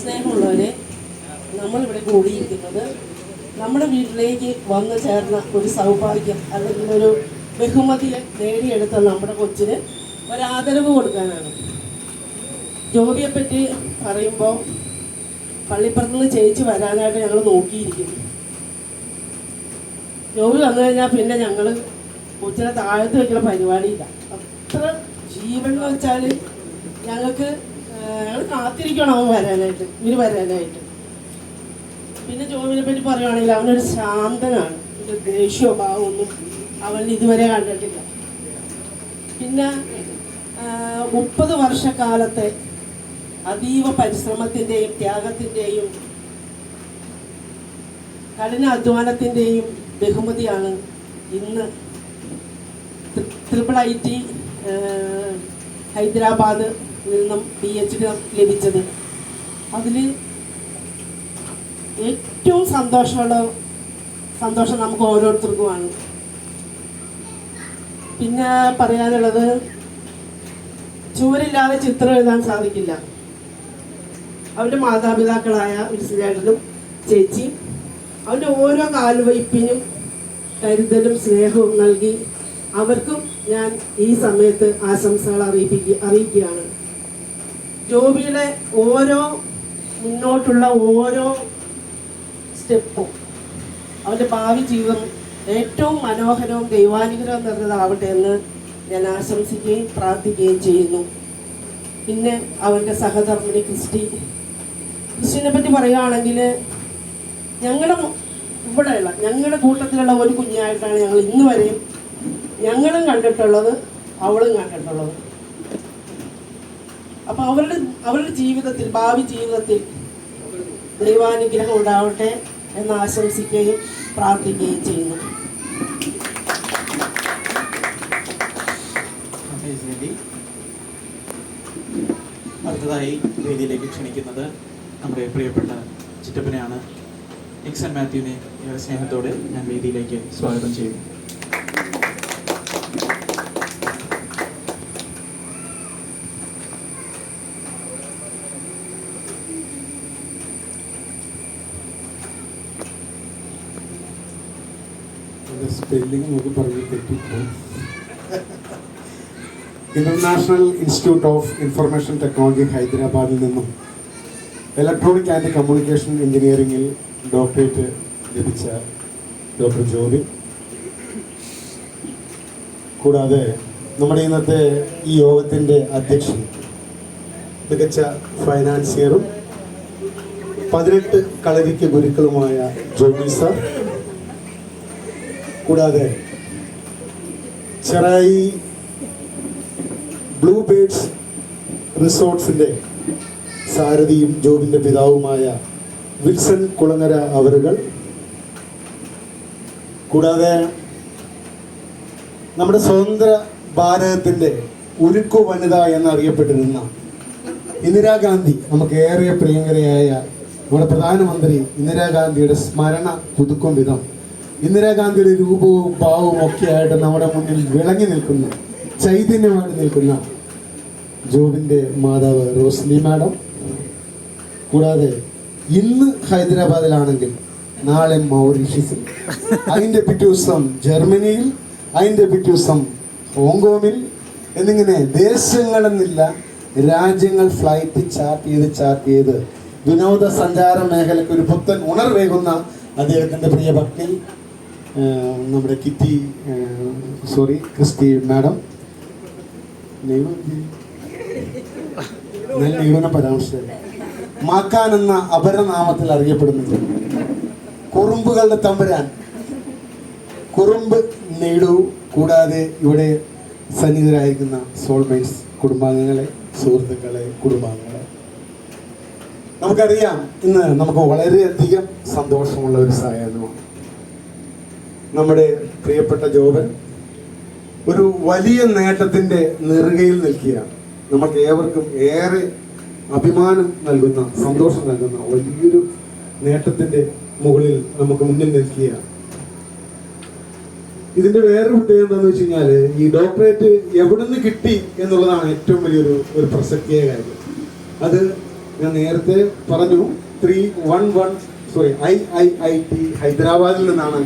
സ്നേഹമുള്ളവരെ, നമ്മളിവിടെ കൂടിയിരിക്കുന്നത് നമ്മുടെ വീട്ടിലേക്ക് വന്നു ചേർന്ന ഒരു സൗഭാഗ്യം അല്ലെങ്കിൽ ഒരു ബഹുമതി നേടിയെടുത്ത നമ്മുടെ കൊച്ചിന് ഒരാദരവ് കൊടുക്കാനാണ്. ജോബിയെപ്പറ്റി പറയുമ്പോൾ പള്ളിപ്പുറത്തുനിന്ന് ചേച്ചി വരാനായിട്ട് ഞങ്ങൾ നോക്കിയിരിക്കുന്നു. ജോബി വന്നു കഴിഞ്ഞാൽ പിന്നെ ഞങ്ങൾ കൊച്ചിനെ താഴത്ത് വയ്ക്കുന്ന പരിപാടിയില്ല. അത്ര ജീവൻ എന്ന് വെച്ചാൽ ഞങ്ങൾ കാത്തിരിക്കണം അവൻ വരാനായിട്ട്, ഇവർ വരാനായിട്ട്. പിന്നെ ജോബിനെ പറ്റി പറയുകയാണെങ്കിൽ അവനൊരു ശാന്തനാണ്, ഒരു ദേഷ്യമോ ഭാവമൊന്നും അവൻ ഇതുവരെ കണ്ടിട്ടില്ല. പിന്നെ 30 വർഷക്കാലത്തെ അതീവ പരിശ്രമത്തിൻ്റെയും ത്യാഗത്തിൻ്റെയും കഠിന അധ്വാനത്തിൻ്റെയും ബഹുമതിയാണ് ഇന്ന് IIIT ഹൈദരാബാദ് നിന്നും PhD ലഭിച്ചത്. അതിൽ ഏറ്റവും സന്തോഷം നമുക്ക് ഓരോരുത്തർക്കുമാണ്. പിന്നെ പറയാനുള്ളത്, ചുവരില്ലാതെ ചിത്രം എഴുതാൻ സാധിക്കില്ല. അവരുടെ മാതാപിതാക്കളായ വിൽസനേട്ടനും ചേച്ചിയും അവൻ്റെ ഓരോ കാൽവയ്പ്പിനും കരുതലും സ്നേഹവും നൽകി അവർക്കും ഞാൻ ഈ സമയത്ത് ആശംസകൾ അറിയിക്കുകയാണ്. ജോബിയുടെ മുന്നോട്ടുള്ള ഓരോ സ്റ്റെപ്പും അവൻ്റെ ഭാവി ജീവിതം ഏറ്റവും മനോഹരവും ദൈവാനുഗ്രഹം നിറഞ്ഞതാവട്ടെ എന്ന് ഞാൻ ആശംസിക്കുകയും പ്രാർത്ഥിക്കുകയും ചെയ്യുന്നു. പിന്നെ അവൻ്റെ സഹധർമ്മിണി ക്രിസ്റ്റിനെ പറ്റി പറയുകയാണെങ്കിൽ, ഞങ്ങളുടെ കൂട്ടത്തിലുള്ള ഒരു കുഞ്ഞായിട്ടാണ് ഞങ്ങൾ ഇന്ന് വരെയും ഞങ്ങളും കണ്ടിട്ടുള്ളത്, അവളും കണ്ടിട്ടുള്ളത്. അപ്പം അവരുടെ ജീവിതത്തിൽ, ഭാവി ജീവിതത്തിൽ ദൈവാനുഗ്രഹം ഉണ്ടാവട്ടെ എന്ന് ആശംസിക്കുകയും പ്രാർത്ഥിക്കുകയും ചെയ്യുന്നു. അടുത്തതായി വേദിയിലേക്ക് ക്ഷണിക്കുന്നത് നമ്മുടെ പ്രിയപ്പെട്ട ചിറ്റപ്പനെയാണ്. നിക്സൺ മാത്യുവിനെ ഏറെ സ്നേഹത്തോടെ ഞാൻ വേദിയിലേക്ക് സ്വാഗതം ചെയ്യുന്നു. സ്പെല്ലിംഗ് നമുക്ക് പറഞ്ഞ് തെറ്റിപ്പോയി. International institute of information technology ഹൈദരാബാദിൽ നിന്നും ഇലക്ട്രോണിക് ആൻഡ് കമ്മ്യൂണിക്കേഷൻ എഞ്ചിനീയറിംഗിൽ ഡോക്ടറേറ്റ് ലഭിച്ച ഡോക്ടർ ജോബി, കൂടാതെ നമ്മുടെ ഇന്നത്തെ ഈ യോഗത്തിൻ്റെ അധ്യക്ഷൻ, മികച്ച ഫൈനാൻസിയറും 18 കളരിക്ക് ഗുരുക്കളുമായ ജോബി സാർ, കൂടാതെ ചെറായി ബ്ലൂ ബേർഡ്സ് റിസോർട്ട്സിൻ്റെ സാരഥിയും ജോബിൻ്റെ പിതാവുമായ വിൽസൺ കുളങ്ങര അവരുകൾ, കൂടാതെ നമ്മുടെ സ്വതന്ത്ര ഭാരതത്തിൻ്റെ ഉരുക്കു വനിത എന്നറിയപ്പെട്ടിരുന്ന ഇന്ദിരാഗാന്ധി, നമുക്ക് ഏറെ പ്രിയങ്കരയായ നമ്മുടെ പ്രധാനമന്ത്രി ഇന്ദിരാഗാന്ധിയുടെ സ്മരണ പുതുക്കും വിധം ഇന്ദിരാഗാന്ധിയുടെ രൂപവും ഭാവവും ഒക്കെ ആയിട്ട് നമ്മുടെ മുന്നിൽ വിളങ്ങി നിൽക്കുന്ന, ചൈതന്യമായിട്ട് നിൽക്കുന്ന ജോബിൻ്റെ മാതാവ് റോസ്ലി മാഡം, കൂടാതെ ഇന്ന് ഹൈദരാബാദിലാണെങ്കിൽ നാളെ മൗറീഷ്യസിൽ, അതിൻ്റെ പിറ്റേ ദിവസം ജർമ്മനിയിൽ, അതിൻ്റെ പിറ്റേ ദിവസം ഹോങ്കോങ്ങിൽ എന്നിങ്ങനെ ദേശങ്ങളെന്നില്ല രാജ്യങ്ങൾ ഫ്ലൈറ്റ് ചാർട്ട് ചെയ്ത് വിനോദസഞ്ചാര മേഖലയ്ക്ക് ഒരു പുത്തൻ ഉണർവേകുന്ന അദ്ദേഹത്തിൻ്റെ പ്രിയ ഭക്തി നമ്മുടെ ക്രിസ്റ്റി മാഡം, നെയ്യുവിനെ പരാമർശിച്ചത് മാക്കാൻ എന്ന അപരനാമത്തിൽ അറിയപ്പെടുന്നത് കുറുമ്പുകളുടെ തമ്പുരാൻ കുറുമ്പ് നെയ്ഡു, കൂടാതെ ഇവിടെ സന്നിഹിതരായിരിക്കുന്ന സോൾമേറ്റ്സ് കുടുംബാംഗങ്ങളെ, സുഹൃത്തുക്കളെ, കുടുംബാംഗങ്ങളെ, നമുക്കറിയാം ഇന്ന് നമുക്ക് വളരെയധികം സന്തോഷമുള്ള ഒരു സായാഹ്നമാണ്. നമ്മുടെ പ്രിയപ്പെട്ട ജോബൻ ഒരു വലിയ നേട്ടത്തിൻ്റെ നെറുകയിൽ നിൽക്കുകയാണ്. നമുക്ക് ഏവർക്കും ഏറെ അഭിമാനം നൽകുന്ന, സന്തോഷം നൽകുന്ന വലിയൊരു നേട്ടത്തിൻ്റെ മുകളിൽ നമുക്ക് മുന്നിൽ നിൽക്കുകയാണ്. ഇതിൻ്റെ വേറൊരു പ്രത്യേകത എന്താണെന്ന് വെച്ച് കഴിഞ്ഞാൽ, ഈ ഡോക്ടറേറ്റ് എവിടെ നിന്ന് കിട്ടി എന്നുള്ളതാണ് ഏറ്റവും വലിയൊരു പ്രസക്തിയായ കാര്യം. അത് ഞാൻ നേരത്തെ പറഞ്ഞു, IIT ഹൈദരാബാദിൽ നിന്നാണ്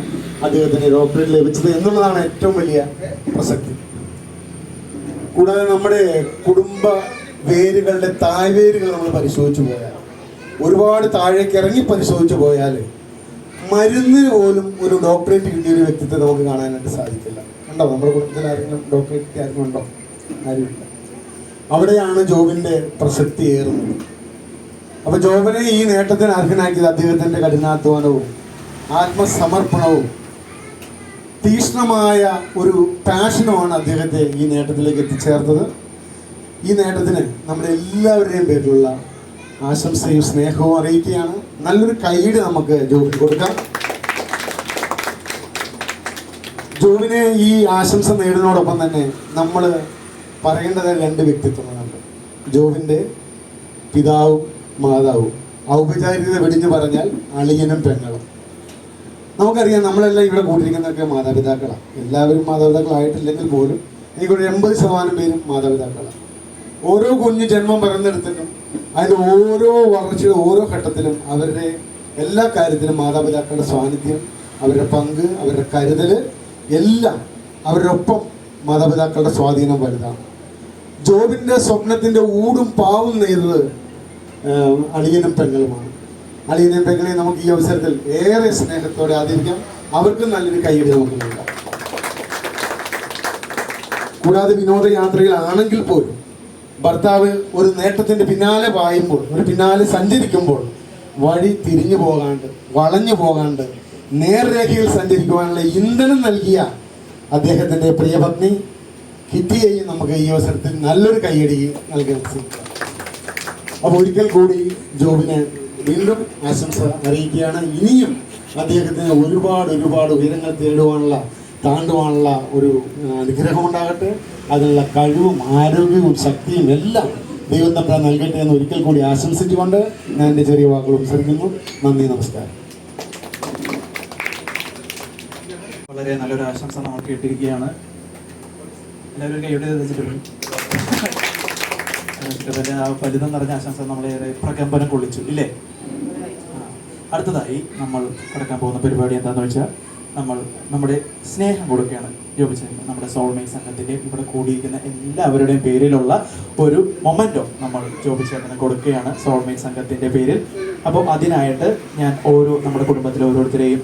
അദ്ദേഹത്തിന് ഡോക്ടറേറ്റ് ലഭിച്ചത് എന്നുള്ളതാണ് ഏറ്റവും വലിയ പ്രസക്തി. കൂടാതെ നമ്മുടെ കുടുംബ വേരുകളുടെ താഴ്വേരുകൾ നമ്മൾ പരിശോധിച്ചു പോയാൽ, ഒരുപാട് താഴേക്ക് ഇറങ്ങി പരിശോധിച്ചു പോയാൽ മരുന്നിന് പോലും ഒരു ഡോക്ടറേറ്റ് കിട്ടിയ ഒരു വ്യക്തിത്വം നമുക്ക് കാണാനായിട്ട് സാധിക്കില്ല. ഉണ്ടോ? നമ്മുടെ കുടുംബത്തിൽ ആരെങ്കിലും ഡോക്ടറേറ്റ് ആരെങ്കിലും ഉണ്ടോ? ആരുമില്ല. അവിടെയാണ് ജോബിൻ്റെ പ്രസക്തി ഏറുന്നത്. അപ്പോൾ ജോബിനെ ഈ നേട്ടത്തിന് അർഹനാക്കിയത് അദ്ദേഹത്തിൻ്റെ കഠിനാധ്വാനവും ആത്മസമർപ്പണവും തീക്ഷ്ണമായ ഒരു പാഷനുമാണ് അദ്ദേഹത്തെ ഈ നേട്ടത്തിലേക്ക് എത്തിച്ചേർത്തത്. ഈ നേട്ടത്തിന് നമ്മുടെ എല്ലാവരുടെയും പേരിലുള്ള ആശംസയും സ്നേഹവും അറിയിക്കുകയാണ്. നല്ലൊരു കൈയ്യടി നമുക്ക് ജോബിന് കൊടുക്കാം. ജോബിനെ ഈ ആശംസ നേടുന്നതോടൊപ്പം തന്നെ നമ്മൾ പറയേണ്ടത് 2 വ്യക്തിത്വങ്ങളുണ്ട്. ജോബിൻ്റെ പിതാവും മാതാവും, ഔപചാരികത വെടിഞ്ഞു പറഞ്ഞാൽ അളിയനും പെങ്ങളും. നമുക്കറിയാം, നമ്മളെല്ലാം ഇവിടെ കൂടിയിരിക്കുന്നതൊക്കെ മാതാപിതാക്കളാണ്. എല്ലാവരും മാതാപിതാക്കളായിട്ടില്ലെങ്കിൽ പോലും എനിക്കൊരു 80% പേരും മാതാപിതാക്കളാണ്. ഓരോ കുഞ്ഞു ജന്മം പിറന്നെടുത്തിട്ടും അതിൻ്റെ ഓരോ വളർച്ചയുടെ ഓരോ ഘട്ടത്തിലും അവരുടെ എല്ലാ കാര്യത്തിലും മാതാപിതാക്കളുടെ സാന്നിധ്യം, അവരുടെ പങ്ക്, അവരുടെ കരുതൽ എല്ലാം അവരുടെ ഒപ്പം മാതാപിതാക്കളുടെ സ്വാധീനം വലുതാണ്. ജോബിൻ്റെ സ്വപ്നത്തിൻ്റെ ഊടും പാവും നെയ്തത് അളിയനും പെങ്ങളുമാണ്. അളിയനും പെങ്ങളെയും നമുക്ക് ഈ അവസരത്തിൽ ഏറെ സ്നേഹത്തോടെ ആദരിക്കാം. അവർക്കും നല്ലൊരു കൈയ്യടി നമുക്ക് നൽകാം. കൂടാതെ വിനോദയാത്രയിലാണെങ്കിൽ പോലും ഭർത്താവ് ഒരു നേട്ടത്തിൻ്റെ പിന്നാലെ പായുമ്പോൾ, ഒരു പിന്നാലെ സഞ്ചരിക്കുമ്പോൾ വഴി തിരിഞ്ഞു പോകാണ്ട്, വളഞ്ഞു പോകാണ്ട് നേർരേഖയിൽ സഞ്ചരിക്കുവാനുള്ള ഇന്ധനം നൽകിയ അദ്ദേഹത്തിൻ്റെ പ്രിയപത്നി കിറ്റിയെയും നമുക്ക് ഈ അവസരത്തിൽ നല്ലൊരു കൈയ്യടി നൽകാൻ ശ്രമിക്കാം. അപ്പോൾ ഒരിക്കൽ കൂടി ജോബിനെ വീണ്ടും ആശംസ അറിയിക്കുകയാണ്. ഇനിയും അദ്ദേഹത്തിന് ഒരുപാട് ഉയരങ്ങൾ താണ്ടുവാനുള്ള ഒരു അനുഗ്രഹം ഉണ്ടാകട്ടെ. അതിനുള്ള കഴിവും ആരോഗ്യവും ശക്തിയും എല്ലാം ദൈവം തമ്പുരാൻ നൽകട്ടെ എന്ന് ഒരിക്കൽ കൂടി ആശംസിച്ചുകൊണ്ട് ഞാൻ എൻ്റെ ചെറിയ വാക്കുകൾ ഉപസരിക്കുന്നു. നന്ദി, നമസ്കാരം. വളരെ നല്ലൊരു ആശംസ നമ്മൾ കേട്ടിരിക്കുകയാണ്. എല്ലാവരും കൈയുടെ വെച്ചിട്ടുണ്ട്. ആ ഫലിതം നിറഞ്ഞ ആശംസ നമ്മളേറെ പ്രകമ്പനം കൊള്ളിച്ചു ഇല്ലേ? അടുത്തതായി നമ്മൾ കടക്കാൻ പോകുന്ന പരിപാടി എന്താണെന്ന് വെച്ചാൽ, നമ്മൾ നമ്മുടെ സ്നേഹം കൊടുക്കുകയാണ് ജോബിച്ചേട്ടന്. നമ്മുടെ സോൾമേറ്റ് സംഘത്തിൻ്റെ ഇവിടെ കൂടിയിരിക്കുന്ന എല്ലാവരുടെയും പേരിലുള്ള ഒരു മൊമെൻറ്റോ നമ്മൾ ജോബിച്ചേട്ടന് കൊടുക്കുകയാണ് സോൾമേറ്റ് സംഘത്തിൻ്റെ പേരിൽ. അപ്പോൾ അതിനായിട്ട് ഞാൻ നമ്മുടെ കുടുംബത്തിലെ ഓരോരുത്തരെയും,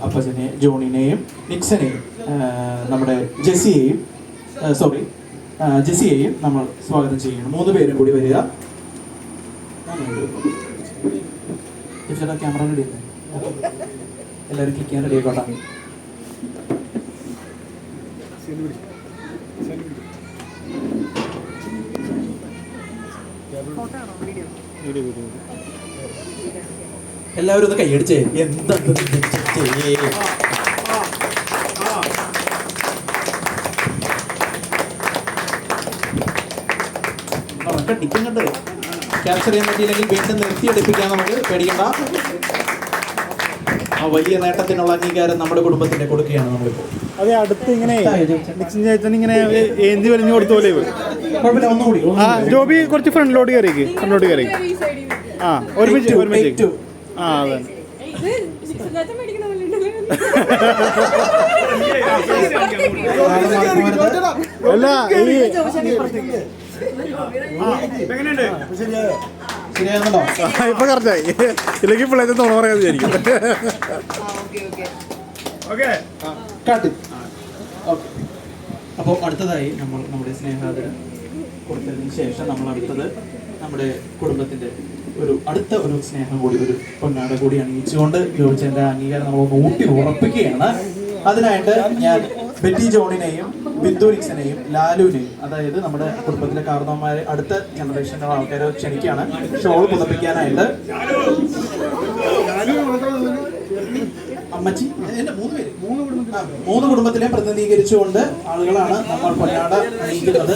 അപ്പച്ചനെ, ജോണിനെയും, നിക്സനെയും, നമ്മുടെ ജെസ്സിയെയും നമ്മൾ സ്വാഗതം ചെയ്യണം. 3 പേരും കൂടി വരിക. ക്യാമറ റെഡി അല്ലേ? എല്ലാവരും ക്ലിക്ക് ചെയ്യാൻ റെഡി ആയിക്കോട്ടെ. എല്ലാവരും ഒന്ന് കൈയടിച്ചേ. എന്താ ടിക്കുന്നുണ്ട്. ക്യാപ്ചർ ചെയ്യാൻ പറ്റിയില്ലെങ്കിൽ വീണ്ടും നിർത്തിയെടുപ്പിക്കാൻ നമുക്ക് പേടിക്കണ്ട. ആ വലിയ നേട്ടത്തിനുള്ള അംഗീകാരം നമ്മുടെ കുടുംബത്തിന്റെ കൊടുക്കുകയാണ് നമ്മളിപ്പോൾ. അതെ, അടുത്ത് ഇങ്ങനെ ഇങ്ങനെ ഏന്തി വലിഞ്ഞു കൊടുത്ത പോലെ. കുഴപ്പമില്ല, ഒന്നുകൂടി. ജോബി കുറച്ച് ഫ്രണ്ടിലോട്ട് കയറി. ആ, ഒരുമിച്ച്. ആ, അതെ. അല്ല, ഇപ്പൊ കറക്റ്റായി. ഇല്ലെങ്കിൽ പിള്ളേരെ തുണ പറയാൻ വിചാരിക്കും. അപ്പോൾ അടുത്തതായി നമ്മുടെ സ്നേഹാദരം കൊടുത്തതിന് ശേഷം നമ്മൾ അടുത്തത് നമ്മുടെ കുടുംബത്തിന്റെ അടുത്ത ഒരു സ്നേഹം കൂടി, ഒരു പൊന്നാട കൂടി അണിയിച്ചുകൊണ്ട് ജോബിച്ചേട്ടൻ്റെ അംഗീകാരം നമ്മളൊന്ന് ഊട്ടി ഉറപ്പിക്കുകയാണ്. അതിനായിട്ട് ഞാൻ ബെറ്റി ജോണിനെയും, ബിന്ദു നിക്സനെയും, ലാലുവിനെയും, അതായത് നമ്മുടെ കുടുംബത്തിലെ കാരണവന്മാരെ, അടുത്ത ജനറേഷനിലുള്ള ആൾക്കാരെ ക്ഷണിക്കുകയാണ് ഷോൾ പുതപ്പിക്കാനായിട്ട്. അമ്മച്ചി, എന്റെ 3 പേര്, 3 കുടുംബത്തിലെ പ്രതിനിധീകരിച്ചുകൊണ്ട് ആളുകളാണ് നമ്മൾ പൊന്നാട അണിയിക്കുന്നത്.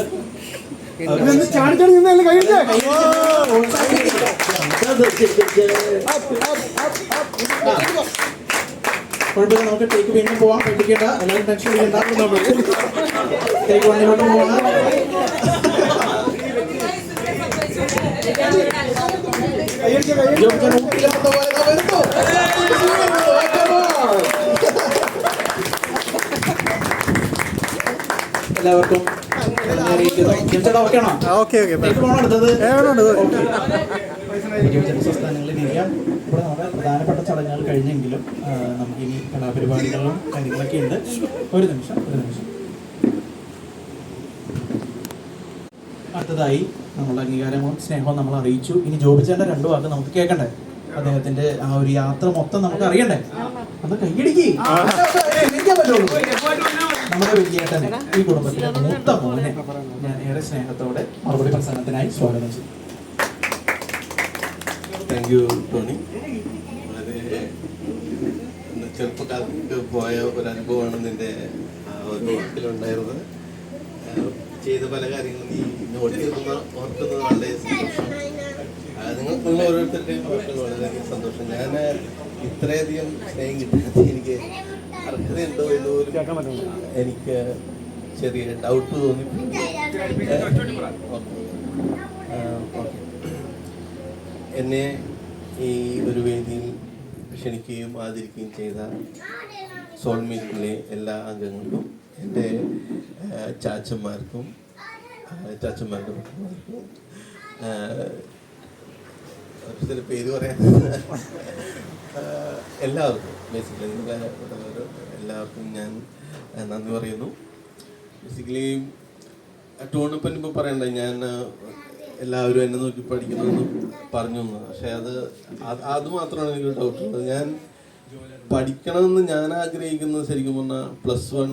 കുഴപ്പമില്ല, നമുക്ക് ടേക്ക് വീണ്ടും പോവാം. പേടിക്കേണ്ട, എല്ലാവരും ടെൻഷൻ ചെയ്യണ്ട. ടേക്ക് 1 പോവാം. എല്ലാവർക്കും സംസ്ഥാനങ്ങളിൽ ഇരിക്കാം. ഇവിടെ നമ്മുടെ പ്രധാനപ്പെട്ട ചടങ്ങുകൾ കഴിഞ്ഞെങ്കിലും നമുക്കിനി കലാപരിപാടികളും കാര്യങ്ങളൊക്കെ ഉണ്ട്. ഒരു നിമിഷം. അടുത്തതായി നമ്മളുടെ അംഗീകാരവും സ്നേഹവും നമ്മൾ അറിയിച്ചു. ഇനി ജോബിച്ചേട്ടൻ്റെ 2 വാക്ക് നമുക്ക് കേൾക്കണ്ടേ? അദ്ദേഹത്തിന്റെ ആ ഒരു യാത്ര മൊത്തം നമുക്ക് അറിയണ്ടേ? അത് കൈയടിക്ക്. അത്രയല്ലേ ഉള്ളൂ. നമ്മുടെ വിജയേട്ടനെ, ഈ കുടുംബത്തിലെ മൂത്ത മോനെ ഞാൻ ഏറെ സ്നേഹത്തോടെ മറുപടി പ്രസംഗത്തിനായി സ്വാഗതം ചെയ്യും. Thank you Tony. വളരെ ചെറുപ്പക്കാർക്ക് പോയ ഒരു അനുഭവമാണ് നിന്റെ ഒരു വാക്കിലുണ്ടായിരുന്നത്. ചെയ്ത പല കാര്യങ്ങളും നീ ഓർക്കുന്നത് വളരെ സന്തോഷം. നിങ്ങൾ ഓരോരുത്തരുടെയും വാക്കുകൾ വളരെയധികം സന്തോഷം. ഞാൻ ഇത്രയധികം സ്നേഹം കിട്ടുന്നത് എനിക്ക് അർഹതയുണ്ടോ എന്ന് പോലും എനിക്ക് ചെറിയ ഡൗട്ട് തോന്നി. എന്നെ ഈ ഒരു വേദിയിൽ ക്ഷണിക്കുകയും ആദരിക്കുകയും ചെയ്ത സോൾമേറ്റിലെ എല്ലാ അംഗങ്ങൾക്കും, എൻ്റെ ചാച്ചന്മാർക്കും ചാച്ചന്മാരുടെ മക്കൾക്കും, ചില പേര് പറയാൻ എല്ലാവർക്കും, ബേസിക്കലി എല്ലാവർക്കും ഞാൻ നന്ദി പറയുന്നു. ബേസിക്കലി ടോണിപ്പം ഇപ്പോൾ പറയണ്ട, ഞാൻ എല്ലാവരും എന്നെ നോക്കി പഠിക്കണമെന്ന് പറഞ്ഞു തന്നു. പക്ഷെ അത് മാത്രമാണ് എനിക്ക് ഡൗട്ട് ഉള്ളത്. ഞാൻ പഠിക്കണമെന്ന് ഞാൻ ആഗ്രഹിക്കുന്നത് ശരിക്കും പറഞ്ഞാൽ +1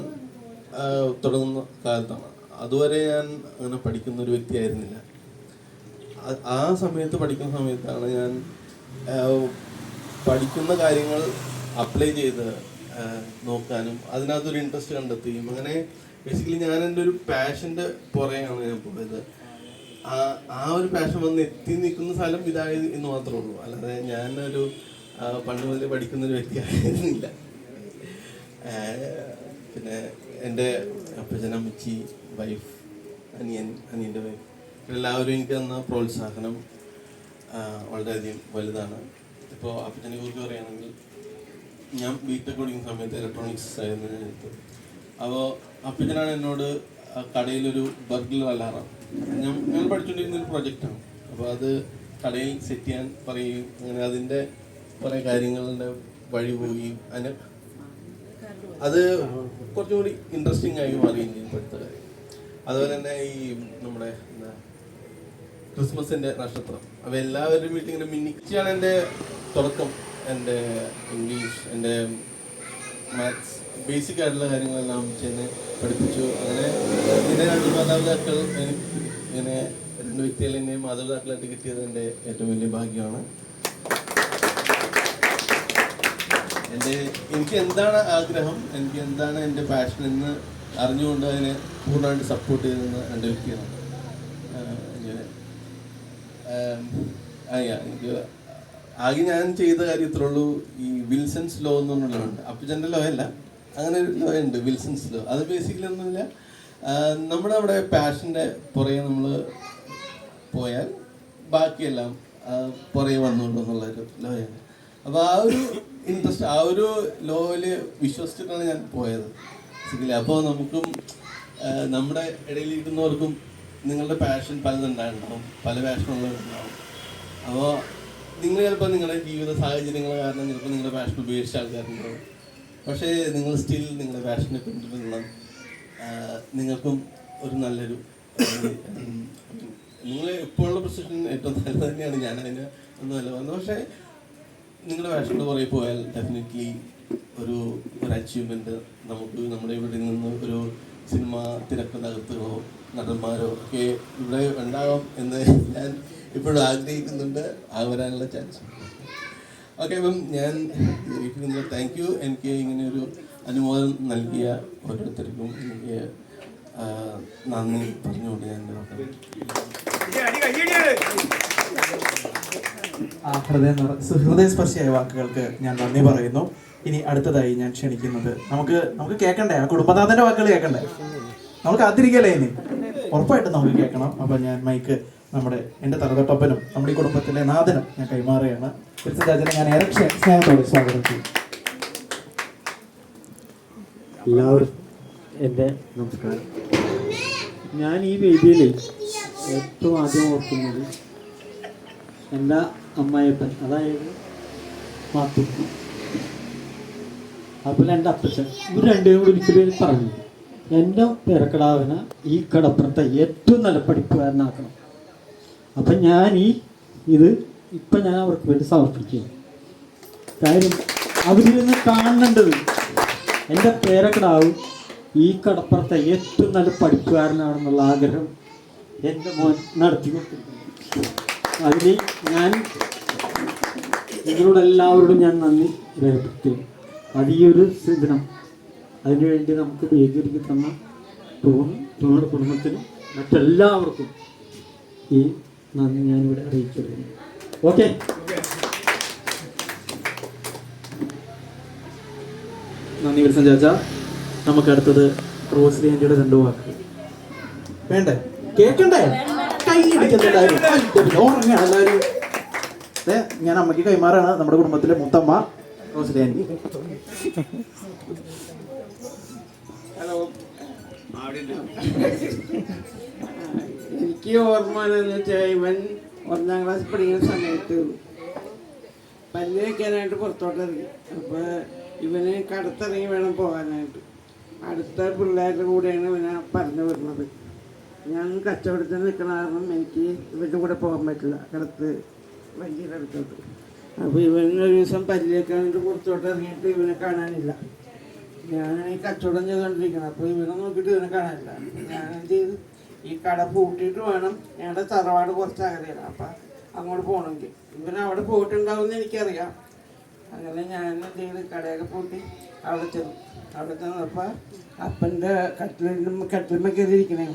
തുടങ്ങുന്ന കാലത്താണ്. അതുവരെ ഞാൻ അങ്ങനെ പഠിക്കുന്ന ഒരു വ്യക്തിയായിരുന്നില്ല. ആ സമയത്ത് പഠിക്കുന്ന സമയത്താണ് ഞാൻ പഠിക്കുന്ന കാര്യങ്ങൾ അപ്ലൈ ചെയ്ത് നോക്കാനും അതിനകത്തൊരു ഇൻട്രസ്റ്റ് കണ്ടെത്തുകയും, അങ്ങനെ ബേസിക്കലി ഞാൻ എൻ്റെ ഒരു പാഷൻ്റെ പുറകെയാണ് ഞാൻ പോയത്. ആ ഒരു പാഷൻ വന്ന് എത്തി നിൽക്കുന്ന സ്ഥലം ഇതായത് എന്ന് മാത്രമേ ഉള്ളൂ. അല്ലാതെ ഞാനൊരു പണ്ട് മുതലേ പഠിക്കുന്നൊരു വ്യക്തിയായിരുന്നില്ല. പിന്നെ എൻ്റെ അപ്പച്ചനമ്മച്ചി, വൈഫ്, അനിയൻ്റെ വൈഫ്, എല്ലാവരും എനിക്ക് തന്ന പ്രോത്സാഹനം വളരെയധികം വലുതാണ്. ഇപ്പോൾ അപ്പച്ചനെ കുറിച്ച് പറയുകയാണെങ്കിൽ, ഞാൻ ബിടെക് പഠിക്കുന്ന സമയത്ത് ഇലക്ട്രോണിക്സ് ആയിരുന്നു ഞാൻ എടുത്തത്. അപ്പോൾ അപ്പച്ചനാണ് എന്നോട് കടയിലൊരു ബർഗ്ലർ അലാറം, ഞാൻ പഠിച്ചുകൊണ്ടിരുന്ന ഒരു പ്രൊജക്റ്റാണ്, അപ്പോൾ അത് കടയിൽ സെറ്റ് ചെയ്യാൻ പറയുകയും അങ്ങനെ അതിൻ്റെ കുറേ കാര്യങ്ങളുടെ വഴി പോവുകയും അത് കുറച്ചും കൂടി ഇൻട്രസ്റ്റിംഗ് ആയി മാറുകയും ചെയ്യും പഠിത്ത കാര്യം. അതുപോലെ തന്നെ ഈ നമ്മുടെ ക്രിസ്മസിൻ്റെ നക്ഷത്രം, അപ്പോൾ എല്ലാവരുടെയും വീട്ടിൽ ഇങ്ങനെ മിന്നിച്ചാണ് എൻ്റെ തുടക്കം. എൻ്റെ ഇംഗ്ലീഷ്, എൻ്റെ മാത്സ്, ബേസിക് ആയിട്ടുള്ള കാര്യങ്ങളെല്ലാം ചെന്ന് പഠിപ്പിച്ചു. അങ്ങനെ എൻ്റെ 2 മാതാപിതാക്കൾ, ഇങ്ങനെ 2 വ്യക്തികൾ എന്നെ മാതാപിതാക്കളായിട്ട് കിട്ടിയത് എൻ്റെ ഏറ്റവും വലിയ ഭാഗ്യമാണ്. എനിക്ക് എന്താണ് ആഗ്രഹം, എനിക്ക് എന്താണ് എൻ്റെ പാഷൻ എന്ന് അറിഞ്ഞുകൊണ്ട് അതിനെ പൂർണ്ണമായിട്ട് സപ്പോർട്ട് ചെയ്യുന്ന 2 വ്യക്തികളാണ്. എനിക്ക് ആകെ ഞാൻ ചെയ്ത കാര്യം ഇത്രേ ഉള്ളൂ. ഈ വിൽസൺസ് ലോ എന്നുള്ളതുണ്ട്, അപ്പച്ചൻ്റെ ലോ അല്ല, അങ്ങനെ ഒരു ലോ ഉണ്ട്, വിൽസൺസ് ലോ. അത് ബേസിക്കലി ഒന്നുമില്ല, നമ്മുടെ അവിടെ പാഷൻ്റെ പുറകെ നമ്മൾ പോയാൽ ബാക്കിയെല്ലാം പുറകെ വന്നുള്ളൂ എന്നുള്ളൊരു ലോയാണ്. അപ്പോൾ ആ ഒരു ഇൻട്രസ്റ്റ്, ആ ഒരു ലോയിൽ വിശ്വസിച്ചിട്ടാണ് ഞാൻ പോയത് ബേസിക്കലി. അപ്പോൾ നമുക്കും നമ്മുടെ ഇടയിലിരിക്കുന്നവർക്കും നിങ്ങളുടെ പാഷൻ പലതുണ്ടായിട്ടുണ്ടാവും, പല പാഷനുള്ളവരുണ്ടാവും. അപ്പോൾ നിങ്ങൾ ചിലപ്പോൾ നിങ്ങളുടെ ജീവിത സാഹചര്യങ്ങൾ കാരണം ചിലപ്പോൾ നിങ്ങളുടെ പാഷൻ ഉപേക്ഷിച്ച ആൾക്കാരുണ്ടാവും. പക്ഷേ നിങ്ങൾ സ്റ്റിൽ നിങ്ങളുടെ പാഷനെ പിന്തുടരണം. നിങ്ങൾക്കും ഒരു നല്ലൊരു, നിങ്ങൾ ഇപ്പോഴുള്ള പൊസിഷൻ ഏറ്റവും നല്ലത് തന്നെയാണ്. ഞാൻ അതിന് ഒന്നുമല്ല വന്നത്. പക്ഷേ നിങ്ങളുടെ പാഷൻ്റെ പുറകെ പോയാൽ ഡെഫിനറ്റ്ലി ഒരു അച്ചീവ്മെൻറ്റ് നമുക്ക് നമ്മുടെ ഇവിടെ നിന്ന് ഒരു സിനിമ തിരക്കഥകൃത്തുകളോ നടന്മാരോ ഒക്കെ ഇവിടെ ഉണ്ടാകാം എന്ന് ഞാൻ ഇപ്പോഴും ആഗ്രഹിക്കുന്നുണ്ട്. വരാനുള്ള ചാൻസ്. ഓക്കെ, അപ്പം ഞാൻ താങ്ക് യു. എനിക്ക് ഇങ്ങനെ ഒരു അനുമോദം നൽകിയ ഓരോരുത്തർക്കും എനിക്ക് നന്ദി പറഞ്ഞുകൊണ്ട് ഞാൻ ഹൃദയസ്പർശിയായ വാക്കുകൾക്ക് ഞാൻ നന്ദി പറയുന്നു. ഇനി അടുത്തതായി ഞാൻ ക്ഷണിക്കുന്നത്, നമുക്ക് കേൾക്കണ്ടേ, ആ കുടുംബനാഥന്റെ വാക്കുകൾ കേൾക്കണ്ടേ, നമുക്ക് കാത്തിരിക്കല്ലേ ഇനി, ഉറപ്പായിട്ടും നമുക്ക് കേൾക്കണം. അപ്പം ഞാൻ മൈക്ക് എൻ്റെ തറതൊട്ടപ്പനും നമ്മുടെ ഈ കുടുംബത്തിലെ നാഥനും ഞാൻ കൈമാറുകയാണ്. രാജനെ ഞാൻ ഏറെ സ്നേഹത്തോടെ സ്വാഗതം ചെയ്യും. എല്ലാവർക്കും എൻ്റെ നമസ്കാരം. ഞാൻ ഈ വേദിയിൽ ഏറ്റവും ആദ്യം ഓർക്കുന്നത് എൻ്റെ അമ്മായിയപ്പൻ, അതായത് മാത്തു, അതുപോലെ എൻ്റെ അപ്പച്ചൻ, ഇവർ രണ്ടുപേരും കൂടി ഒരിക്കലും പറഞ്ഞു, എൻ്റെ പേരക്കിടാവിനെ ഈ കടപ്പുറത്തെ ഏറ്റവും നല്ല പഠിപ്പുകാരനാക്കണം. അപ്പം ഞാൻ ഇപ്പം ഞാൻ അവർക്ക് വേണ്ടി സമർപ്പിക്കുകയാണ്. കാര്യം അവരിൽ നിന്ന് കാണേണ്ടത് എൻ്റെ പേരക്കിടാവും ഈ കടപ്പുറത്തെ ഏറ്റവും നല്ല പഠിപ്പുകാരനാണെന്നുള്ള ആഗ്രഹം എൻ്റെ മോൻ നടത്തിക്കൊണ്ടിരിക്കുന്നു. അതിന് ഞാൻ നിങ്ങളോടെല്ലാവരോടും ഞാൻ നന്ദി രേഖപ്പെടുത്തുന്നു. അത് ഈ ഒരു ദിനം അതിനുവേണ്ടി നമുക്ക് വേദിയൊരുക്കി തന്ന ടോണിയുടെ കുടുംബത്തിനും മറ്റെല്ലാവർക്കും ഈ നന്ദി ഞാനിവിടെ അറിയിച്ചിരുന്നു. ഓക്കെ. നന്ദി വിൽസൺ ചാച്ച. നമുക്ക് അടുത്തത് റോസ്ലി ആന്റിയുടെ 2 വാക്ക് വേണ്ടേ? കേൾക്കണ്ടേ? കൈ അടിക്കുന്നുണ്ടായിരുന്നു. ഓർമ്മ എല്ലാവരും. ഞാൻ അമ്മയ്ക്ക് കൈമാറാണ്. നമ്മുടെ കുടുംബത്തിലെ മുത്തമ്മ റോസ്ലി ആന്റി. ഹലോ. എനിക്ക് ഓർമ്മ എന്ന് വെച്ചാൽ ഇവൻ 1ാം ക്ലാസ് പഠിക്കുന്ന സമയത്ത് പല്ല് വയ്ക്കാനായിട്ട് പുറത്തോട്ട് ഇറങ്ങി. അപ്പോൾ ഇവന് കടത്തിറങ്ങി വേണം പോകാനായിട്ട്. അടുത്ത പിള്ളേരുടെ കൂടെയാണ് ഇവനെ പറഞ്ഞു വിടുന്നത്. ഞാൻ കച്ചവടത്തിൽ നിൽക്കുന്ന കാരണം എനിക്ക് ഇവൻ്റെ കൂടെ പോകാൻ പറ്റില്ല കടത്ത് വണ്ടിയുടെ അടുത്തോട്ട്. അപ്പോൾ ഇവൻ ഒരു ദിവസം പല്ല് വയ്ക്കാനായിട്ട് പുറത്തോട്ട് ഇറങ്ങിയിട്ട് ഇവനെ കാണാനില്ല. ഞാനാണെങ്കിൽ കച്ചവടം ചെയ്തുകൊണ്ടിരിക്കണം. അപ്പോൾ ഇവനെ നോക്കിയിട്ട് ഇവനെ കാണാനില്ല. ഞാൻ എന്ത് ചെയ്തു, ഈ കട പൂട്ടിയിട്ട് വേണം, ഞങ്ങളുടെ തറവാട് കുറച്ച് അകലെയാണ്, അപ്പം അങ്ങോട്ട് പോകണമെങ്കിൽ. ഇവൻ അവിടെ പോയിട്ടുണ്ടാവുമെന്ന് എനിക്കറിയാം. അങ്ങനെ ഞാൻ എന്ത് ചെയ്ത് കടയൊക്കെ പൂട്ടി അവിടെ ചെന്നു. അവിടെ ചെന്നപ്പോൾ അപ്പൻ്റെ കട്ടിലുമ്മ കയറിയിരിക്കണേ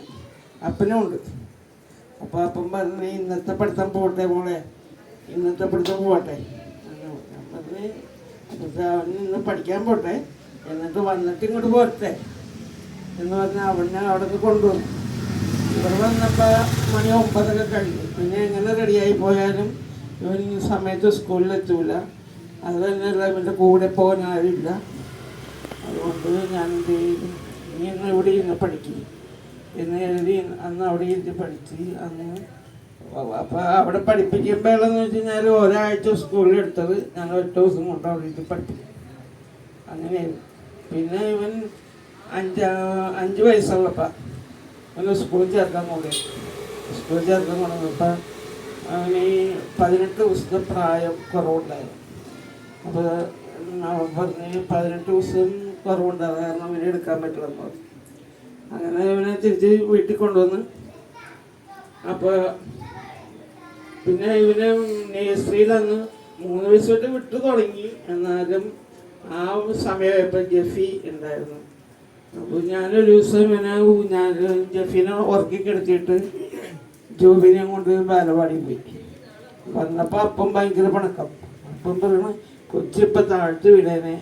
അപ്പനും ഉണ്ട്. അപ്പോൾ അപ്പം പറഞ്ഞ് ഇന്നത്തെ പഠിത്തം പോട്ടെ മോളെ, ഇന്നത്തെ പഠിത്തം പോട്ടെ. ഞാൻ പറഞ്ഞ് അവൻ ഇന്ന് പഠിക്കാൻ പോട്ടെ, എന്നിട്ട് വന്നിട്ട് ഇങ്ങോട്ട് പോരട്ടെ എന്ന് പറഞ്ഞാൽ അവനെ അവിടെ നിന്ന് കൊണ്ടുവന്നു. ഇവിടെ വന്നപ്പോൾ മണി 9 കഴിഞ്ഞു. പിന്നെ എങ്ങനെ റെഡിയായി പോയാലും ഇവൻ സമയത്ത് സ്കൂളിലെത്തൂല. അത് തന്നെയല്ല, ഇവൻ്റെ കൂടെ പോകാൻ ആരുമില്ല. അതുകൊണ്ട് ഞാൻ എന്ത് ചെയ്തു, നീ ഇന്ന് ഇവിടെ ഇരുന്ന് പഠിക്കും എന്ന് എഴുതി അന്ന് അവിടെ ഇരുന്ന് പഠിച്ച്. അന്ന് അപ്പോൾ അവിടെ പഠിപ്പിക്കുമ്പോഴെന്ന് വെച്ച് കഴിഞ്ഞാൽ ഒരാഴ്ച സ്കൂളിൽ എടുത്തത് ഞാൻ 1 ദിവസം കൊണ്ട് അവിടെ ഇരുന്ന് പഠിപ്പിക്കും. അങ്ങനെയായിരുന്നു. പിന്നെ ഇവൻ 5 വയസ്സുള്ളപ്പോൾ അവന് സ്കൂളിൽ ചേർക്കാൻ നോക്കി. സ്കൂളിൽ ചേർക്കാൻ തുടങ്ങിയപ്പോൾ അവന് 18 ദിവസത്തെ പ്രായം കുറവുണ്ടായിരുന്നു. അപ്പോൾ അവൻ പറഞ്ഞ് 18 ദിവസം കുറവുണ്ടാകും, കാരണം അവനെ എടുക്കാൻ പറ്റില്ലെന്ന് പറഞ്ഞു. അങ്ങനെ അവനെ തിരിച്ച് വീട്ടിൽ കൊണ്ടുവന്ന്. അപ്പോൾ പിന്നെ ഇവന് നേഴ്സറിയിൽ അന്ന് 3 വയസ്സ് തൊട്ട് വിട്ടു തുടങ്ങി. എന്നാലും ആ സമയമായപ്പോൾ ജെഫി ഉണ്ടായിരുന്നു. അപ്പോൾ ഞാനൊരു ദിവസം ഇവനെ ജെഫിനെ ഉറക്കി കിടത്തിയിട്ട് ജോബിനെ കൊണ്ട് ബാലവാടി പോയി. വന്നപ്പോൾ അപ്പം ഭയങ്കര പണക്കം. അപ്പം പറയണ കൊച്ചിപ്പം താഴ്ത്ത് വീണേനെ,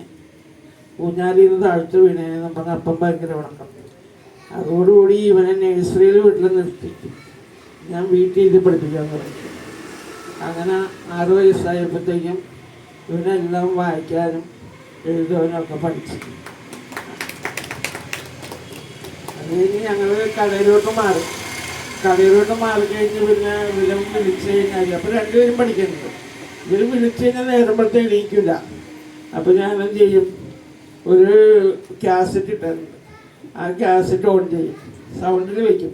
ഊഞ്ഞാലിൽ നിന്ന് താഴ്ത്ത് വീണേനെന്ന് പറഞ്ഞ അപ്പം ഭയങ്കര പണക്കം. അതോടുകൂടി ഇവനെ നേഴ്സറിയിൽ വീട്ടിൽ നിർത്തി ഞാൻ വീട്ടിൽ ഇത് പഠിപ്പിക്കാൻ തുടങ്ങി. അങ്ങനെ 6 വയസ്സായപ്പോഴത്തേക്കും ഇവനെല്ലാം വായിക്കാനും എഴുതാനൊക്കെ പഠിച്ചു. അത് കഴിഞ്ഞ് ഞങ്ങൾ കടയിലോട്ട് മാറി. കടയിലോട്ട് മാറിക്കഴിഞ്ഞ് പിന്നെ ഇവരും വിളിച്ചു കഴിഞ്ഞാൽ അപ്പോൾ 2 പേരും പഠിക്കുന്നുണ്ട്. ഇവർ വിളിച്ചു കഴിഞ്ഞാൽ നേരമ്പോഴത്തെ എണീക്കില്ല. അപ്പോൾ ഞാനെന്ത് ചെയ്യും, ഒരു കാസറ്റ് ഇട്ടിട്ടുണ്ട്. ആ കാസറ്റ് ഓൺ ചെയ്യും, സൗണ്ടിൽ വയ്ക്കും.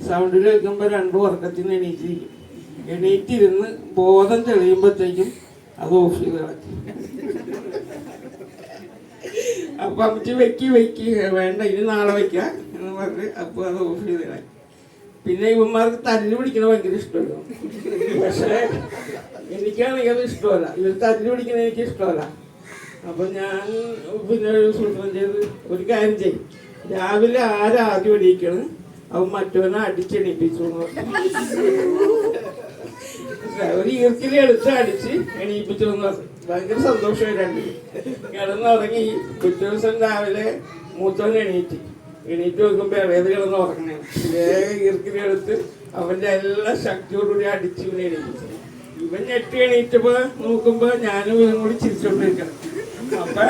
സൗണ്ടിൽ വയ്ക്കുമ്പോൾ 2 ഉറക്കത്തിൽ നിന്ന് എണീറ്റിരിക്കും. എണീറ്റിരുന്ന് ബോധം തെളിയുമ്പോഴത്തേക്കും അത് ഓഫ് ചെയ്ത് കളയും. അപ്പം അമ്മച്ചി വെക്കി വേണ്ട ഇനി നാളെ വയ്ക്കാം എന്ന് പറഞ്ഞ് അപ്പോൾ അത് ഓഫ് ചെയ്ത് കളയും. പിന്നെ ഇവന്മാർക്ക് തല്ല് പിടിക്കണ ഭയങ്കര ഇഷ്ടമല്ല. പക്ഷേ എനിക്കാണെങ്കിൽ അത് ഇഷ്ടമല്ല. ഇവർ തല്ല് പിടിക്കണ എനിക്ക് ഇഷ്ടമല്ല. അപ്പം ഞാൻ പിന്നെ ഒരു സൂത്രം ചെയ്ത് ഒരു കാര്യം ചെയ്യും, രാവിലെ ആദ്യം എണീക്കണം, അവൻ മറ്റവനെ അടിച്ചെണീപ്പിച്ചു. ഒരു ഈർക്കിലെടുത്ത് അടിച്ച് എണീപ്പിച്ചു എന്ന് പറഞ്ഞു. ഭയങ്കര സന്തോഷമായി. 2 കിടന്നുറങ്ങി. പിറ്റേ ദിവസം രാവിലെ മൂത്തവൻ എണീറ്റ് നോക്കുമ്പോൾ ഇളയത് കിടന്ന് ഉറങ്ങണേ. വേഗം ഈർക്കിലെടുത്ത് അവൻ്റെ എല്ലാ ശക്തിയോടുകൂടി അടിച്ച് ഇവനെ എണീപ്പിച്ചു. ഇവൻ ഞെട്ടി എണീറ്റപ്പോൾ നോക്കുമ്പോൾ ഞാനും ഇവനും കൂടി ചിരിച്ചോണ്ടിരിക്കണം. അപ്പം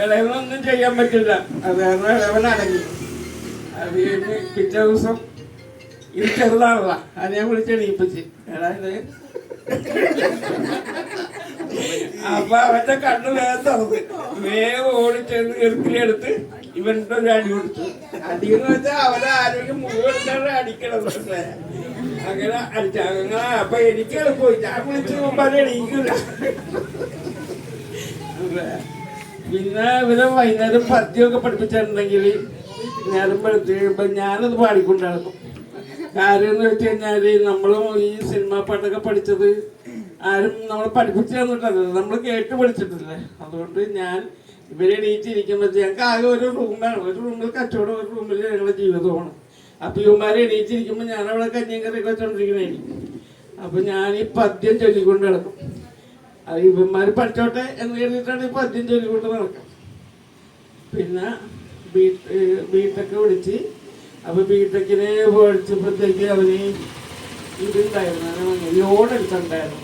ഇളയവനൊന്നും ചെയ്യാൻ പറ്റില്ല. അത് കാരണം ഇളവൻ അടങ്ങി. അത് കഴിഞ്ഞ് പിറ്റേ ദിവസം ഇത് ചെറുതാണല്ല, അത് ഞാൻ വിളിച്ചെണീപ്പിച്ച് എടാ. അപ്പൊ അവന്റെ കണ്ണ് വേഗം തുറന്ന് വേഗം ഓടിച്ചെന്ന് ഇറുക്കിലെടുത്ത് ഇവന്റെ ഒരു അടി കൊടുത്തു. അടിയെന്ന് വെച്ചാൽ അവന്റെ ആരോഗ്യം മുഴുവൻ അടിക്കണം. അങ്ങനെ അടിച്ച അങ്ങനെ. അപ്പൊ എനിക്ക് എളുപ്പമായി. ഞാൻ വിളിച്ചു പോകുമ്പോൾ എണീക്കില്ല. പിന്നെ ഇവരെ വൈകുന്നേരം പദ്യമൊക്കെ പഠിപ്പിച്ചിട്ടുണ്ടെങ്കിൽ നേരം വെളുത്ത് കഴിയുമ്പോൾ ഞാനത് പാടിക്കൊണ്ട് നടക്കും. കാര്യം എന്ന് വെച്ച് കഴിഞ്ഞാൽ നമ്മളും ഈ സിനിമാ പാട്ടൊക്കെ പഠിച്ചത് ആരും നമ്മളെ പഠിപ്പിച്ചു തന്നിട്ടല്ല, നമ്മൾ കേട്ട് പഠിച്ചിട്ടില്ലേ. അതുകൊണ്ട് ഞാൻ ഇവരെ എണീറ്റിരിക്കുമ്പോൾ ഞങ്ങൾക്ക് ആകെ ഒരു റൂമാണ്, ഒരു റൂമിൽ കച്ചവടം, ഒരു റൂമിൽ ഞങ്ങളുടെ ജീവിതമാണ്. അപ്പോൾ ഇവന്മാരെ എണീറ്റിരിക്കുമ്പോൾ ഞാനവിടെ കഞ്ഞിയും കറിയൊക്കെ വെച്ചോണ്ടിരിക്കണായിരിക്കും. അപ്പോൾ ഞാൻ ഈ പദ്യം ചൊല്ലിക്കൊണ്ട് നടക്കും. അത് ഇവന്മാർ പഠിച്ചോട്ടെ എന്ന് കരുതിയിട്ടാണ് ഈ പദ്യം ചൊല്ലിക്കൊണ്ട് നടക്കുക. പിന്നെ ബിടെക് വിളിച്ച്, അപ്പോൾ ബിടെക്കിന് പഠിച്ചപ്പോഴത്തേക്ക് അവന് ഇതുണ്ടായിരുന്നു, ലോൺ എടുത്തിട്ടുണ്ടായിരുന്നു.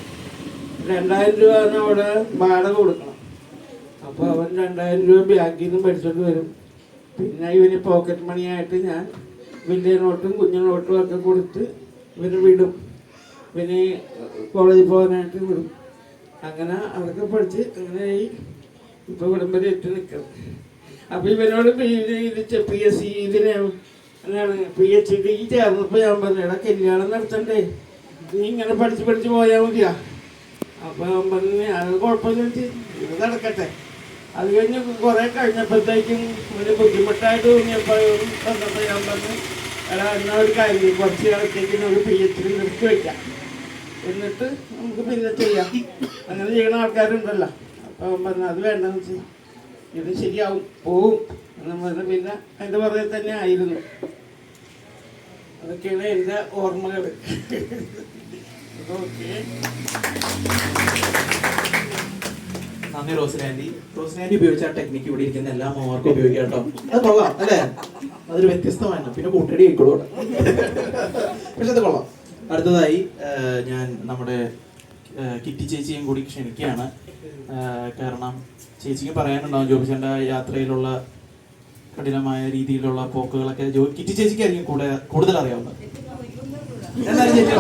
2000 രൂപ അവിടെ വാടക കൊടുക്കണം. അപ്പോൾ അവൻ 2000 രൂപ ബാങ്കിൽ നിന്ന് പഠിച്ചോണ്ട് വരും. പിന്നെ ഇവന് പോക്കറ്റ് മണിയായിട്ട് ഞാൻ വലിയ നോട്ടും കുഞ്ഞു നോട്ടും ഒക്കെ കൊടുത്ത് ഇവന് വിടും. ഇവന് കോളേജിൽ പോകാനായിട്ട് വിടും. അങ്ങനെ അതൊക്കെ പഠിച്ച് അങ്ങനെയായി ഇപ്പോൾ ഇവിടം വരെ എത്തി നിൽക്കണം. അപ്പോൾ ഇവനോട് PSC ഇതിന് എന്താണ് PhD ചേർന്നപ്പോൾ ഞാൻ പറഞ്ഞാ കല്യാണം നടത്തണ്ടേ, നീ ഇങ്ങനെ പഠിച്ച് പോയാൽ മതിയാ. അപ്പോൾ അവൻ പറഞ്ഞു അത് കുഴപ്പമില്ല, ഇത് നടക്കട്ടെ. അത് കഴിഞ്ഞ് കുറേ കഴിഞ്ഞപ്പോഴത്തേക്കും ഒരു ബുദ്ധിമുട്ടായിട്ട് തോന്നിയപ്പോൾ വന്നപ്പോൾ ഞാൻ പറഞ്ഞു, എടാ എന്നാൽ ഒരു കാര്യം, കുറച്ച് കാലത്തേക്ക് ഒരു PhD നിർത്തി വയ്ക്കാം, എന്നിട്ട് നമുക്ക് പിന്നെ ചെയ്യാം. അങ്ങനെ ചെയ്യുന്ന ആൾക്കാരുണ്ടല്ലോ. അപ്പോൾ അവൻ പറഞ്ഞു അത് വേണ്ടെന്ന് വെച്ചാൽ ഇത് ശരിയാവും, പോവും എന്ന് പറഞ്ഞ് പിന്നെ എൻ്റെ പുറകെ തന്നെ ആയിരുന്നു. അതൊക്കെയാണ് എൻ്റെ ഓർമ്മകൾ. ഓക്കെ, നന്ദി റോസ്ലാൻഡി. റോസ്ലാൻഡി ഉപയോഗിച്ച ആ ടെക്നിക്ക് ഇവിടെ ഇരിക്കുന്ന എല്ലാ മോർക്കും ഉപയോഗിക്കാം കേട്ടോ. അത് കൊള്ളാം അല്ലേ? അതൊരു വ്യത്യസ്തമാണ്. പിന്നെ കൂട്ടടി ആയിക്കോളൂ, പക്ഷെ അത് കൊള്ളാം. അടുത്തതായി ഞാൻ നമ്മുടെ കിറ്റി ചേച്ചിയും കൂടി ക്ഷണിക്കുകയാണ്. കാരണം ചേച്ചിക്ക് പറയാനുണ്ടാവും ജോബിച്ചേൻ്റെ യാത്രയിലുള്ള കഠിനമായ രീതിയിലുള്ള പോക്കുകളൊക്കെ കിറ്റി ചേച്ചിക്കായിരിക്കും കൂടുതൽ അറിയാവുന്നത്. എന്നാലും ചേച്ചി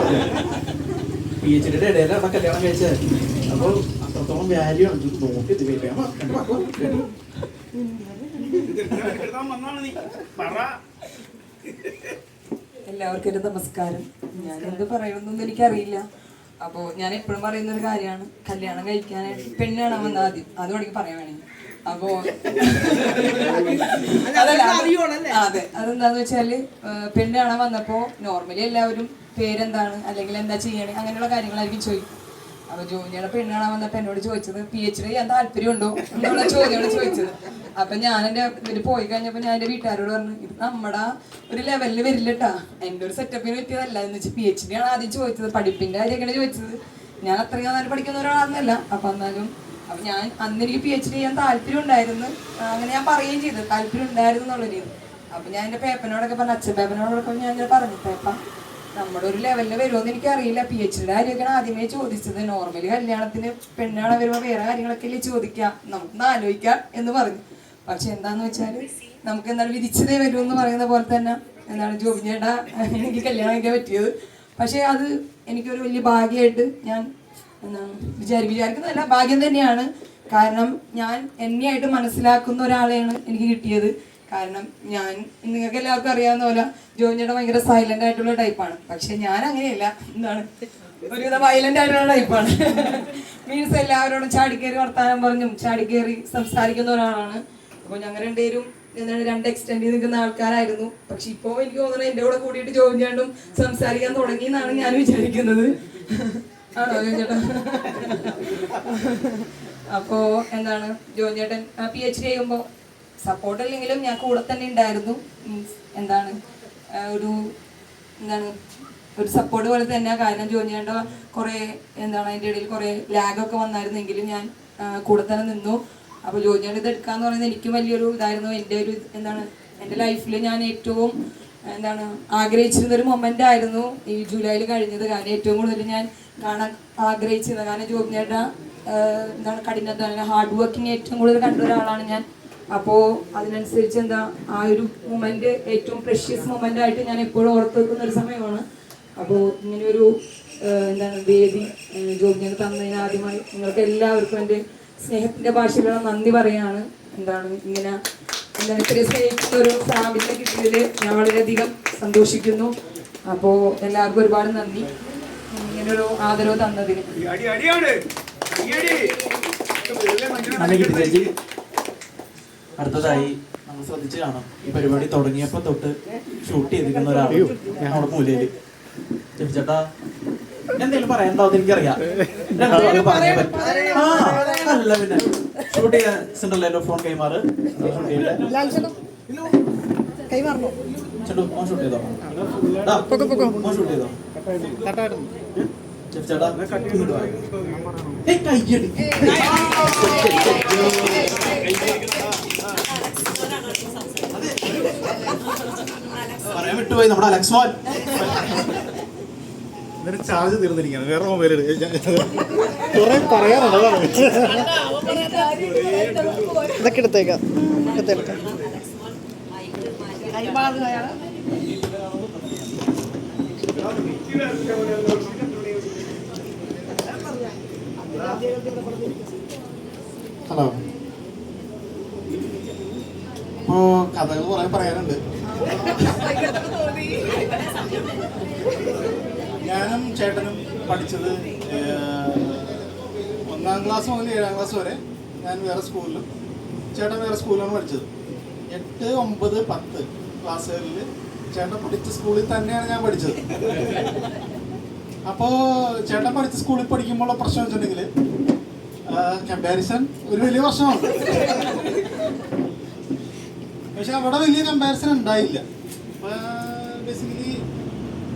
PhD ഇടയിലാണ് കല്യാണം കഴിച്ചത്. അപ്പോൾ അത്രത്തോളം വാല്യൂ ആണ്. നോക്കി എല്ലാവർക്കും നമസ്കാരം. ഞാൻ എന്ത് പറയണമെന്നൊന്നും എനിക്കറിയില്ല. അപ്പോൾ ഞാൻ എപ്പോഴും പറയുന്ന ഒരു കാര്യമാണ്, കല്യാണം കഴിക്കാനായിട്ട് പെണ്ണ് കാണാമെന്ന് ആദ്യം അത് വേണമെങ്കിൽ പറയാൻ വേണമെങ്കിൽ. അപ്പോ അതെ, അതെന്താന്ന് വെച്ചാല് പെണ്ണ് കാണാൻ വന്നപ്പോ നോർമലി എല്ലാവരും പേരെന്താണ് അല്ലെങ്കിൽ എന്താ ചെയ്യണേ അങ്ങനെയുള്ള കാര്യങ്ങളായിരിക്കും ചോദിക്കും. അപ്പൊ ജോലിയുടെ പെണ്ണ് കാണാൻ വന്നപ്പോ എന്നോട് ചോദിച്ചത് PhD ചെയ്യാൻ താല്പര്യമുണ്ടോ എന്നുള്ള ചോദ്യമാണ് ചോദിച്ചത്. അപ്പൊ ഞാൻ എൻ്റെ ഇവര് പോയി കഴിഞ്ഞപ്പോ ഞാൻ എൻ്റെ വീട്ടുകാരോട് പറഞ്ഞു, ഇത് നമ്മുടെ ഒരു ലെവലിൽ വരില്ലട്ടാ, എൻ്റെ ഒരു സെറ്റപ്പിന് പറ്റിയതല്ല എന്ന് വെച്ചാൽ PhD ആണ് ആദ്യം ചോദിച്ചത്, പഠിപ്പിന്റെ കാര്യമൊക്കെയാണ് ചോദിച്ചത്. ഞാൻ അത്രയും നന്നായിട്ട് പഠിക്കുന്ന ഒരാളാണെന്നല്ല. അപ്പൊ എന്നാലും അപ്പൊ ഞാൻ അന്ന് എനിക്ക് PhD ചെയ്യാൻ താല്പര്യം ഉണ്ടായിരുന്നു, അങ്ങനെ ഞാൻ പറയുകയും ചെയ്തു താല്പര്യം ഉണ്ടായിരുന്നു എന്നുള്ള രീതി. അപ്പൊ ഞാൻ എൻ്റെ പേപ്പനോടൊക്കെ പറഞ്ഞു, അച്ഛൻ പേപ്പനോടൊക്കെ ഞാൻ ഇങ്ങനെ പറഞ്ഞു, പേപ്പ നമ്മുടെ ഒരു ലെവലിൽ വരുമോന്ന് എനിക്കറിയില്ല, PhD കാര്യമൊക്കെയാണ് ആദ്യമേ ചോദിച്ചത്, നോർമലി കല്യാണത്തിന് പെണ്ണാണ് വരുമ്പോൾ വേറെ കാര്യങ്ങളൊക്കെ അല്ലേ ചോദിക്കാം, നമുക്കൊന്ന് ആലോചിക്കാം എന്ന് പറഞ്ഞു. പക്ഷെ എന്താന്ന് വെച്ചാൽ നമുക്ക് എന്താണ് വിധിച്ചതേ വരുമെന്ന് പറയുന്ന പോലെ തന്നെ എന്താണ് ജോബിഞ്ഞേട്ടാ എനിക്ക് കല്യാണം കഴിക്കാൻ പറ്റിയത്. പക്ഷെ അത് എനിക്കൊരു വലിയ ഭാഗ്യമായിട്ട് ഞാൻ എന്താണ് വിചാരിക്കുന്നതല്ല, ഭാഗ്യം തന്നെയാണ്. കാരണം ഞാൻ എന്നെയായിട്ട് മനസ്സിലാക്കുന്ന ഒരാളെയാണ് എനിക്ക് കിട്ടിയത്. കാരണം ഞാൻ നിങ്ങൾക്ക് എല്ലാവർക്കും അറിയാവുന്ന പോലെ ജോബിഞ്ഞേട്ടൻ ഭയങ്കര സൈലന്റ് ആയിട്ടുള്ള ടൈപ്പാണ്. പക്ഷെ ഞാൻ അങ്ങനെയല്ല, എന്താണ് ഒരുവിധം വയലന്റ് ആയിട്ടുള്ള ടൈപ്പാണ്. മീൻസ് എല്ലാവരോടും ചാടിക്കേറി വർത്താനം പറഞ്ഞും ചാടിക്കേറി സംസാരിക്കുന്ന ഒരാളാണ്. അപ്പോൾ ഞങ്ങൾ രണ്ടുപേരും എന്താണ് 2 എക്സ്റ്റെൻഡ് ചെയ്ത് നിൽക്കുന്ന ആൾക്കാരായിരുന്നു. പക്ഷെ ഇപ്പോൾ എനിക്ക് തോന്നുന്നത് എൻ്റെ കൂടെ കൂടിയിട്ട് ജോബിഞ്ഞേട്ടൻ സംസാരിക്കാൻ തുടങ്ങി എന്നാണ് ഞാൻ വിചാരിക്കുന്നത്. ആണോ ജോബിഞ്ഞേട്ടൻ? അപ്പോ എന്താണ് ജോബിഞ്ഞേട്ടൻ PhD ചെയ്യുമ്പോൾ സപ്പോർട്ട് ഇല്ലെങ്കിലും ഞാൻ കൂടെ തന്നെ ഉണ്ടായിരുന്നു. മീൻസ് എന്താണ് ഒരു സപ്പോർട്ട് പോലെ തന്നെ. കാരണം ജോബിഞ്ഞേട്ടൻ കുറേ എന്താണ് അതിൻ്റെ ഇടയിൽ കുറേ ലാഗൊക്കെ വന്നായിരുന്നെങ്കിലും ഞാൻ കൂടെ തന്നെ നിന്നു. അപ്പോൾ ജോബിഞ്ഞേട്ടൻ ഇത് എടുക്കാന്ന് പറയുന്നത് എനിക്കും വലിയൊരു ഇതായിരുന്നു. എൻ്റെ ഒരു എൻ്റെ ലൈഫിൽ ഞാൻ ഏറ്റവും ആഗ്രഹിച്ചിരുന്നൊരു മൊമെൻ്റ് ആയിരുന്നു ഈ ജൂലൈയിൽ കഴിഞ്ഞത്. കാരണം ഏറ്റവും കൂടുതൽ ഞാൻ കാണാൻ ആഗ്രഹിച്ചിരുന്നത്, കാരണം ജോബിഞ്ഞേട്ടൻ കഠിനാധ്വാനം ഹാർഡ് വർക്കിംഗ് ഏറ്റവും കൂടുതൽ കണ്ട ഒരാളാണ് ഞാൻ. അപ്പോൾ അതിനനുസരിച്ച് ആ ഒരു മൊമെന്റ് ഏറ്റവും പ്രഷ്യസ് മൊമെന്റ് ആയിട്ട് ഞാൻ എപ്പോഴും ഓർത്ത് വെക്കുന്ന ഒരു സമയമാണ്. അപ്പോൾ ഇങ്ങനെയൊരു വേദി ജോബിഞ്ഞേട്ടൻ തന്നതിന് ആദ്യമായി നിങ്ങൾക്ക് എല്ലാവർക്കും എൻ്റെ സ്നേഹത്തിന്റെ ഭാഷയിലുള്ള നന്ദി പറയാണ്. ഇങ്ങനെ ഇത്രയും സ്നേഹിക്കുന്ന ഒരു ഫാമിലിനെ കിട്ടിയതിൽ ഞാൻ വളരെയധികം സന്തോഷിക്കുന്നു. അപ്പോൾ എല്ലാവർക്കും ഒരുപാട് നന്ദി ഇങ്ങനൊരു ആദരവ് തന്നതിന്. അടുത്തതായി നമ്മൾ ശ്രദ്ധിച്ച് കാണാം, ഈ പരിപാടി തുടങ്ങിയപ്പോൾ തൊട്ട് ഷൂട്ട് ചെയ്തിരിക്കുന്ന ഒരാൾ നമ്മുടെ മൂലയില്. ചേട്ടാ എന്തെങ്കിലും പറയണ്ടാവും എനിക്കറിയാം. അല്ല പിന്നെ ഷൂട്ട് ചെയ്യാൻ സിൻഡ്രല്ലല്ലോ ഫോൺ കൈമാറ്. ഷൂട്ട് ചെയ്യട്ടെ. ചേട്ടു മോൻ ഷൂട്ട് ചെയ്തോ? മോൻ ഷൂട്ട് ചെയ്തോ? ചേട്ടാ കയ്യടി. പറയാൻ വിട്ടുപോയി നമ്മുടെ അലക്സ് മോൻ. ചാർജ് തീർന്നിരിക്കുകയാണ്, വേറെ മൊബൈൽ കുറെ പറയാനുണ്ട്, അതാണ്. ഇതൊക്കെ എടുത്തേക്കാം. ഹലോ. ഇപ്പോ കഥകൾ കുറെ പറയാനുണ്ട്. ഞാനും ചേട്ടനും പഠിച്ചത് 1ാം ക്ലാസ് മുതൽ 7ാം ക്ലാസ് വരെ ഞാൻ വേറെ സ്കൂളിലും ചേട്ടൻ വേറെ സ്കൂളിലാണ് പഠിച്ചത്. 8, 9, 10 ക്ലാസ്സുകളിൽ ചേട്ടൻ പഠിച്ച സ്കൂളിൽ തന്നെയാണ് ഞാൻ പഠിച്ചത്. അപ്പോൾ ചേട്ടൻ പഠിച്ച സ്കൂളിൽ പഠിക്കുമ്പോഴുള്ള പ്രശ്നം വെച്ചിട്ടുണ്ടെങ്കിൽ കമ്പാരിസൺ ഒരു വലിയ പ്രശ്നമാണ്. പക്ഷെ അവിടെ വലിയ കമ്പാരിസൺ ഉണ്ടായില്ല. ബേസിക്കലി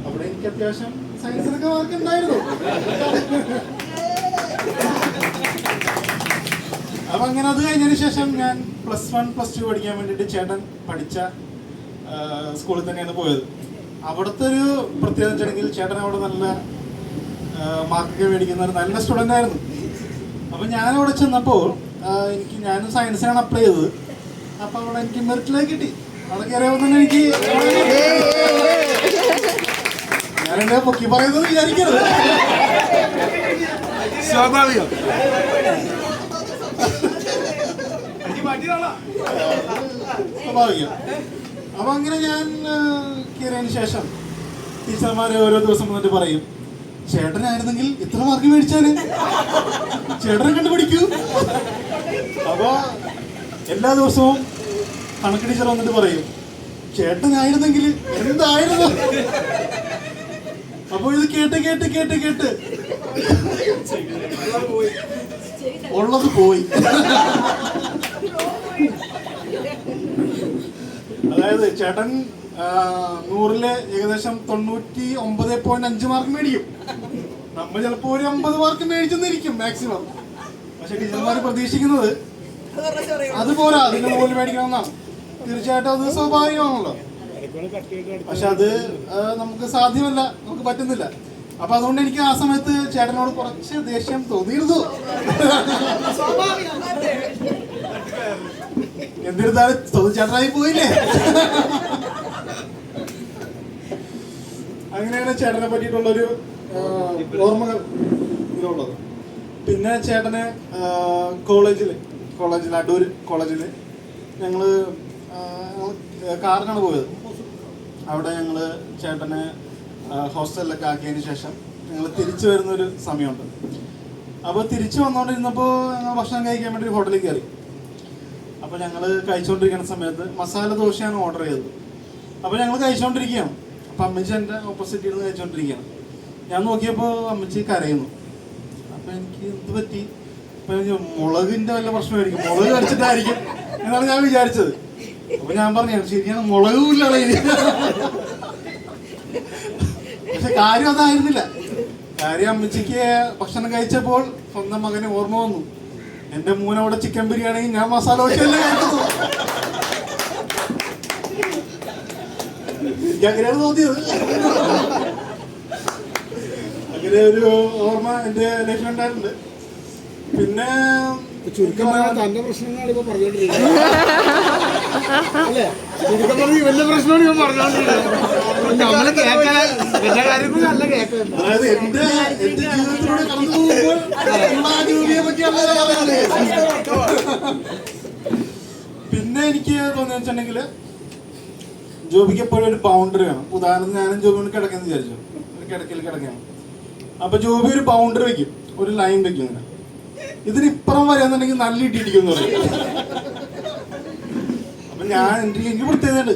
അവിടെ എനിക്ക് അത്യാവശ്യം സയൻസിലൊക്കെ മാർക്ക് ഉണ്ടായിരുന്നു. അപ്പൊ അങ്ങനെ അത് കഴിഞ്ഞതിന് ശേഷം ഞാൻ +1, +2 പഠിക്കാൻ വേണ്ടിയിട്ട് ചേട്ടൻ പഠിച്ച സ്കൂളിൽ തന്നെയാണ് പോയത്. അവിടുത്തെ ഒരു പ്രത്യേകത വെച്ചിട്ടുണ്ടെങ്കിൽ ചേട്ടൻ അവിടെ നല്ല മാർക്കൊക്കെ മേടിക്കുന്ന ഒരു നല്ല സ്റ്റുഡൻ്റ് ആയിരുന്നു. അപ്പം ഞാനവിടെ ചെന്നപ്പോൾ ഞാനും സയൻസിനാണ് അപ്ലൈ ചെയ്തത്. അപ്പം അവിടെ എനിക്ക് മെറിറ്റിലേക്ക് കിട്ടി. അവിടെ കയറിയപ്പോൾ തന്നെ എനിക്ക് ഞാനെന്നെ പൊക്കി പറയുന്നത് വിചാരിക്കരുത്, സ്വാഭാവികം. സ്വാഭാവികം. അപ്പം അങ്ങനെ ഞാൻ കയറിയതിന് ശേഷം ടീച്ചർമാരെ ഓരോ ദിവസം വന്നിട്ട് പറയും, ചേട്ടനായിരുന്നെങ്കിൽ ഇത്ര മാർക്ക് മേടിച്ചാല് ചേട്ടനെ കണ്ടു പഠിക്കൂ. അപ്പൊ എല്ലാ ദിവസവും കണക്ക് ടീച്ചർ വന്നിട്ട് പറയും, ചേട്ടനായിരുന്നെങ്കിൽ എന്തായിരുന്നു. അപ്പൊ ഇത് കേട്ട് കേട്ട് കേട്ട് കേട്ട് ഉള്ളത് പോയി. അതായത് ചേട്ടൻ 100-ല് ഏകദേശം 99.5 മാർക്ക് മേടിക്കും. നമ്മൾ ചിലപ്പോ ഒരു 50 മാർക്ക് മേടിച്ചെന്നിരിക്കും മാക്സിമം. പക്ഷെ ടീച്ചർമാർ പ്രതീക്ഷിക്കുന്നത് അതുപോലെ അതിന്റെ മുകളിൽ മേടിക്കണമെന്നാണ്. തീർച്ചയായിട്ടും അത് സ്വാഭാവികമാണല്ലോ. പക്ഷെ അത് നമുക്ക് സാധ്യമല്ല, നമുക്ക് പറ്റുന്നില്ല. അപ്പൊ അതുകൊണ്ട് എനിക്ക് ആ സമയത്ത് ചേട്ടനോട് കുറച്ച് ദേഷ്യം തോന്നിയിരുന്നു. എന്നിരുന്നാലും ചേട്ടനായി പോയില്ലേ. അങ്ങനെയാണ് ചേട്ടനെ പറ്റിയിട്ടുള്ളൊരു ഓർമ്മകൾ ഇതുള്ളത്. പിന്നെ ചേട്ടന് കോളേജിൽ അടൂർ കോളേജിൽ ഞങ്ങള് കാറിനാണ് പോയത്. അവിടെ ഞങ്ങൾ ചേട്ടനെ ഹോസ്റ്റലിലൊക്കെ ആക്കിയതിന് ശേഷം ഞങ്ങൾ തിരിച്ചു വരുന്നൊരു സമയമുണ്ട്. അപ്പോൾ തിരിച്ചു വന്നുകൊണ്ടിരുന്നപ്പോൾ ഞങ്ങൾ ഭക്ഷണം കഴിക്കാൻ വേണ്ടി ഒരു ഹോട്ടലിൽ കയറി. അപ്പോൾ ഞങ്ങൾ കഴിച്ചുകൊണ്ടിരിക്കുന്ന സമയത്ത് മസാല ദോശയാണ് ഓർഡർ ചെയ്തത്. അപ്പോൾ ഞങ്ങൾ കഴിച്ചുകൊണ്ടിരിക്കുകയാണ്. അപ്പം അമ്മച്ചി എൻ്റെ ഓപ്പോസിറ്റ് ഇരുന്ന് കഴിച്ചുകൊണ്ടിരിക്കുകയാണ്. ഞാൻ നോക്കിയപ്പോൾ അമ്മച്ചി കരയുന്നു. അപ്പം എനിക്ക് എന്ത് പറ്റി? അപ്പം എനിക്ക് മുളകിൻ്റെ വല്ല പ്രശ്നമായിരിക്കും, മുളക് കഴിച്ചിട്ടായിരിക്കും എന്നാണ് ഞാൻ വിചാരിച്ചത്. അപ്പൊ ഞാൻ പറഞ്ഞു, ശരിയാണ്, മുളകുമില്ല. പക്ഷെ കാര്യം അതായിരുന്നില്ല. കാര്യം അമ്മച്ചിക്ക് ഭക്ഷണം കഴിച്ചപ്പോൾ സ്വന്തം മകന് ഓർമ്മ വന്നു, എന്റെ മോനവിടെ ചിക്കൻ ബിരിയാണി, ഞാൻ മസാല ദോശയല്ലേ കഴിക്കുന്നു. എനിക്ക് അങ്ങനെയാണ് തോന്നിയത്. അങ്ങനെ ഒരു ഓർമ്മ എന്റെ ലൈഫിലുണ്ടായിട്ടുണ്ട്. പിന്നെ ചുരുക്കം തന്റെ പ്രശ്നങ്ങളാണ് ഇപ്പൊ പറഞ്ഞോണ്ടിരിക്കുന്നത്. അല്ലേ, ചുരുക്കം പറഞ്ഞ് ഇവന്റെ പ്രശ്നമാണ് ഇവൻ പറഞ്ഞോണ്ടിരിക്കുന്നത്. നമ്മളെ കേൾക്കാൻ എന്റെ കാര്യത്തിൽ നല്ല കേൾക്കാൻ. അതായത് എന്റെ ജീവിതത്തിലൂടെ കടന്നു പോകുമ്പോൾ ആ ജോലിയെ പറ്റിയാണ് പിന്നെ എനിക്ക് തോന്നിയെന്ന് വെച്ചിട്ടുണ്ടെങ്കിൽ ജോബിക്ക് എപ്പോഴും ഒരു ബൗണ്ടറി വേണം. ഉദാഹരണത്തിന് ഞാനും ജോബിന് കിടക്കെന്ന് വിചാരിച്ചു, ഒരു കിടക്കൽ കിടക്കണം. അപ്പൊ ജോബി ഒരു ബൗണ്ടറി വെക്കും, ഒരു ലൈൻ വെക്കും. ഇങ്ങനെ ഇതിനിപ്പുറം വരാന്നുണ്ടെങ്കിൽ നല്ല ഇട്ടിരിക്കും എന്ന് പറയും. ഞാൻ എനിക്ക് പ്രത്യേകതയുണ്ട്.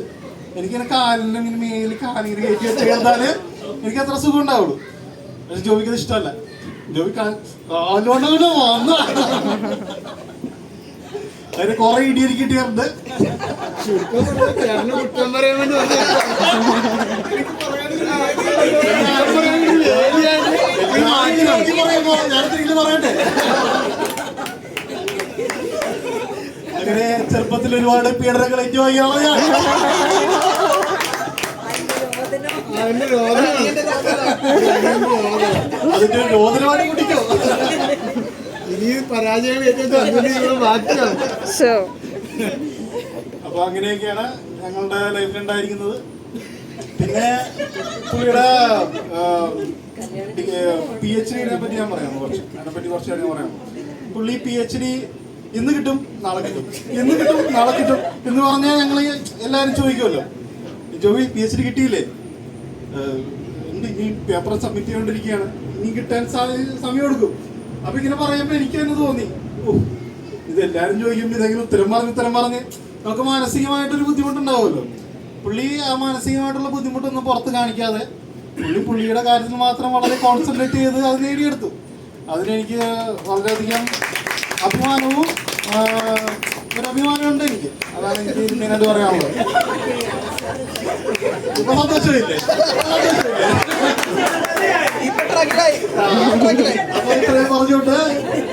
എനിക്കിങ്ങനെ കാലിന് ഇങ്ങനെ മേലിൽ കാലിങ്ങനെ കയറ്റി വെച്ച് ചേർത്താല് എനിക്ക് അത്ര സുഖം ഉണ്ടാവുള്ളൂ. പക്ഷെ ജോബിക്കത് ഇഷ്ടമല്ല. ജോബി കാലോണ്ടാണ് വന്ന അതിന് കുറെ ഇടി എനിക്ക് കിട്ടിയിട്ടുണ്ട്. കുറ്റം പറയാൻ വേണ്ടി പറയട്ടെ. അങ്ങനെ ചെറുപ്പത്തിൽ ഒരുപാട് പീഡനങ്ങൾ ഏറ്റുവാങ്ങിയാണ് ഞാൻ. അതിന്റെ രോദനമാണ് കുടിക്കോ. ഇനി പരാജയം മാറ്റിയാണ്. അപ്പൊ അങ്ങനെയൊക്കെയാണ് ഞങ്ങളുടെ ലൈഫിൽ ഉണ്ടായിരിക്കുന്നത്. പിന്നെ പുള്ളിയുടെ PhD പറ്റി ഞാൻ പറയാം. അതിനെപ്പറ്റി കുറച്ച് കാര്യം പറയാം. പുള്ളി PhD ഇന്ന് കിട്ടും നാളെ കിട്ടും, ഇന്ന് കിട്ടും നാളെ കിട്ടും എന്ന് പറഞ്ഞാൽ ഞങ്ങൾ എല്ലാവരും ചോദിക്കുമല്ലോ, ജോബി PhD കിട്ടിയില്ലേ, ഇനി പേപ്പർ സബ്മിറ്റ് ചെയ്തുകൊണ്ടിരിക്കുകയാണ്, ഇനി കിട്ടാൻ സമയം എടുക്കും. അപ്പൊ ഇങ്ങനെ പറയുമ്പോൾ എനിക്ക് തന്നെ തോന്നി, ഇതെല്ലാവരും ചോദിക്കുമ്പോൾ ഇതെങ്കിലും ഉത്തരം പറഞ്ഞ് നമുക്ക് മാനസികമായിട്ടൊരു ബുദ്ധിമുട്ടുണ്ടാവുമല്ലോ. പുള്ളി ആ മാനസികമായിട്ടുള്ള ബുദ്ധിമുട്ടൊന്നും പുറത്ത് കാണിക്കാതെ പുള്ളിയുടെ കാര്യത്തിൽ മാത്രം വളരെ കോൺസെൻട്രേറ്റ് ചെയ്ത് അത് നേടിയെടുത്തു. അതിനെനിക്ക് വളരെയധികം അഭിമാനവും ഒരു അഭിമാനമുണ്ട് എനിക്ക്. അതാണ് എനിക്ക് ഇതിനായിട്ട് പറയാനുള്ളത്. ഇപ്പൊ സന്തോഷമില്ലേ? അപ്പൊ ഇത്രയും പറഞ്ഞുകൊണ്ട്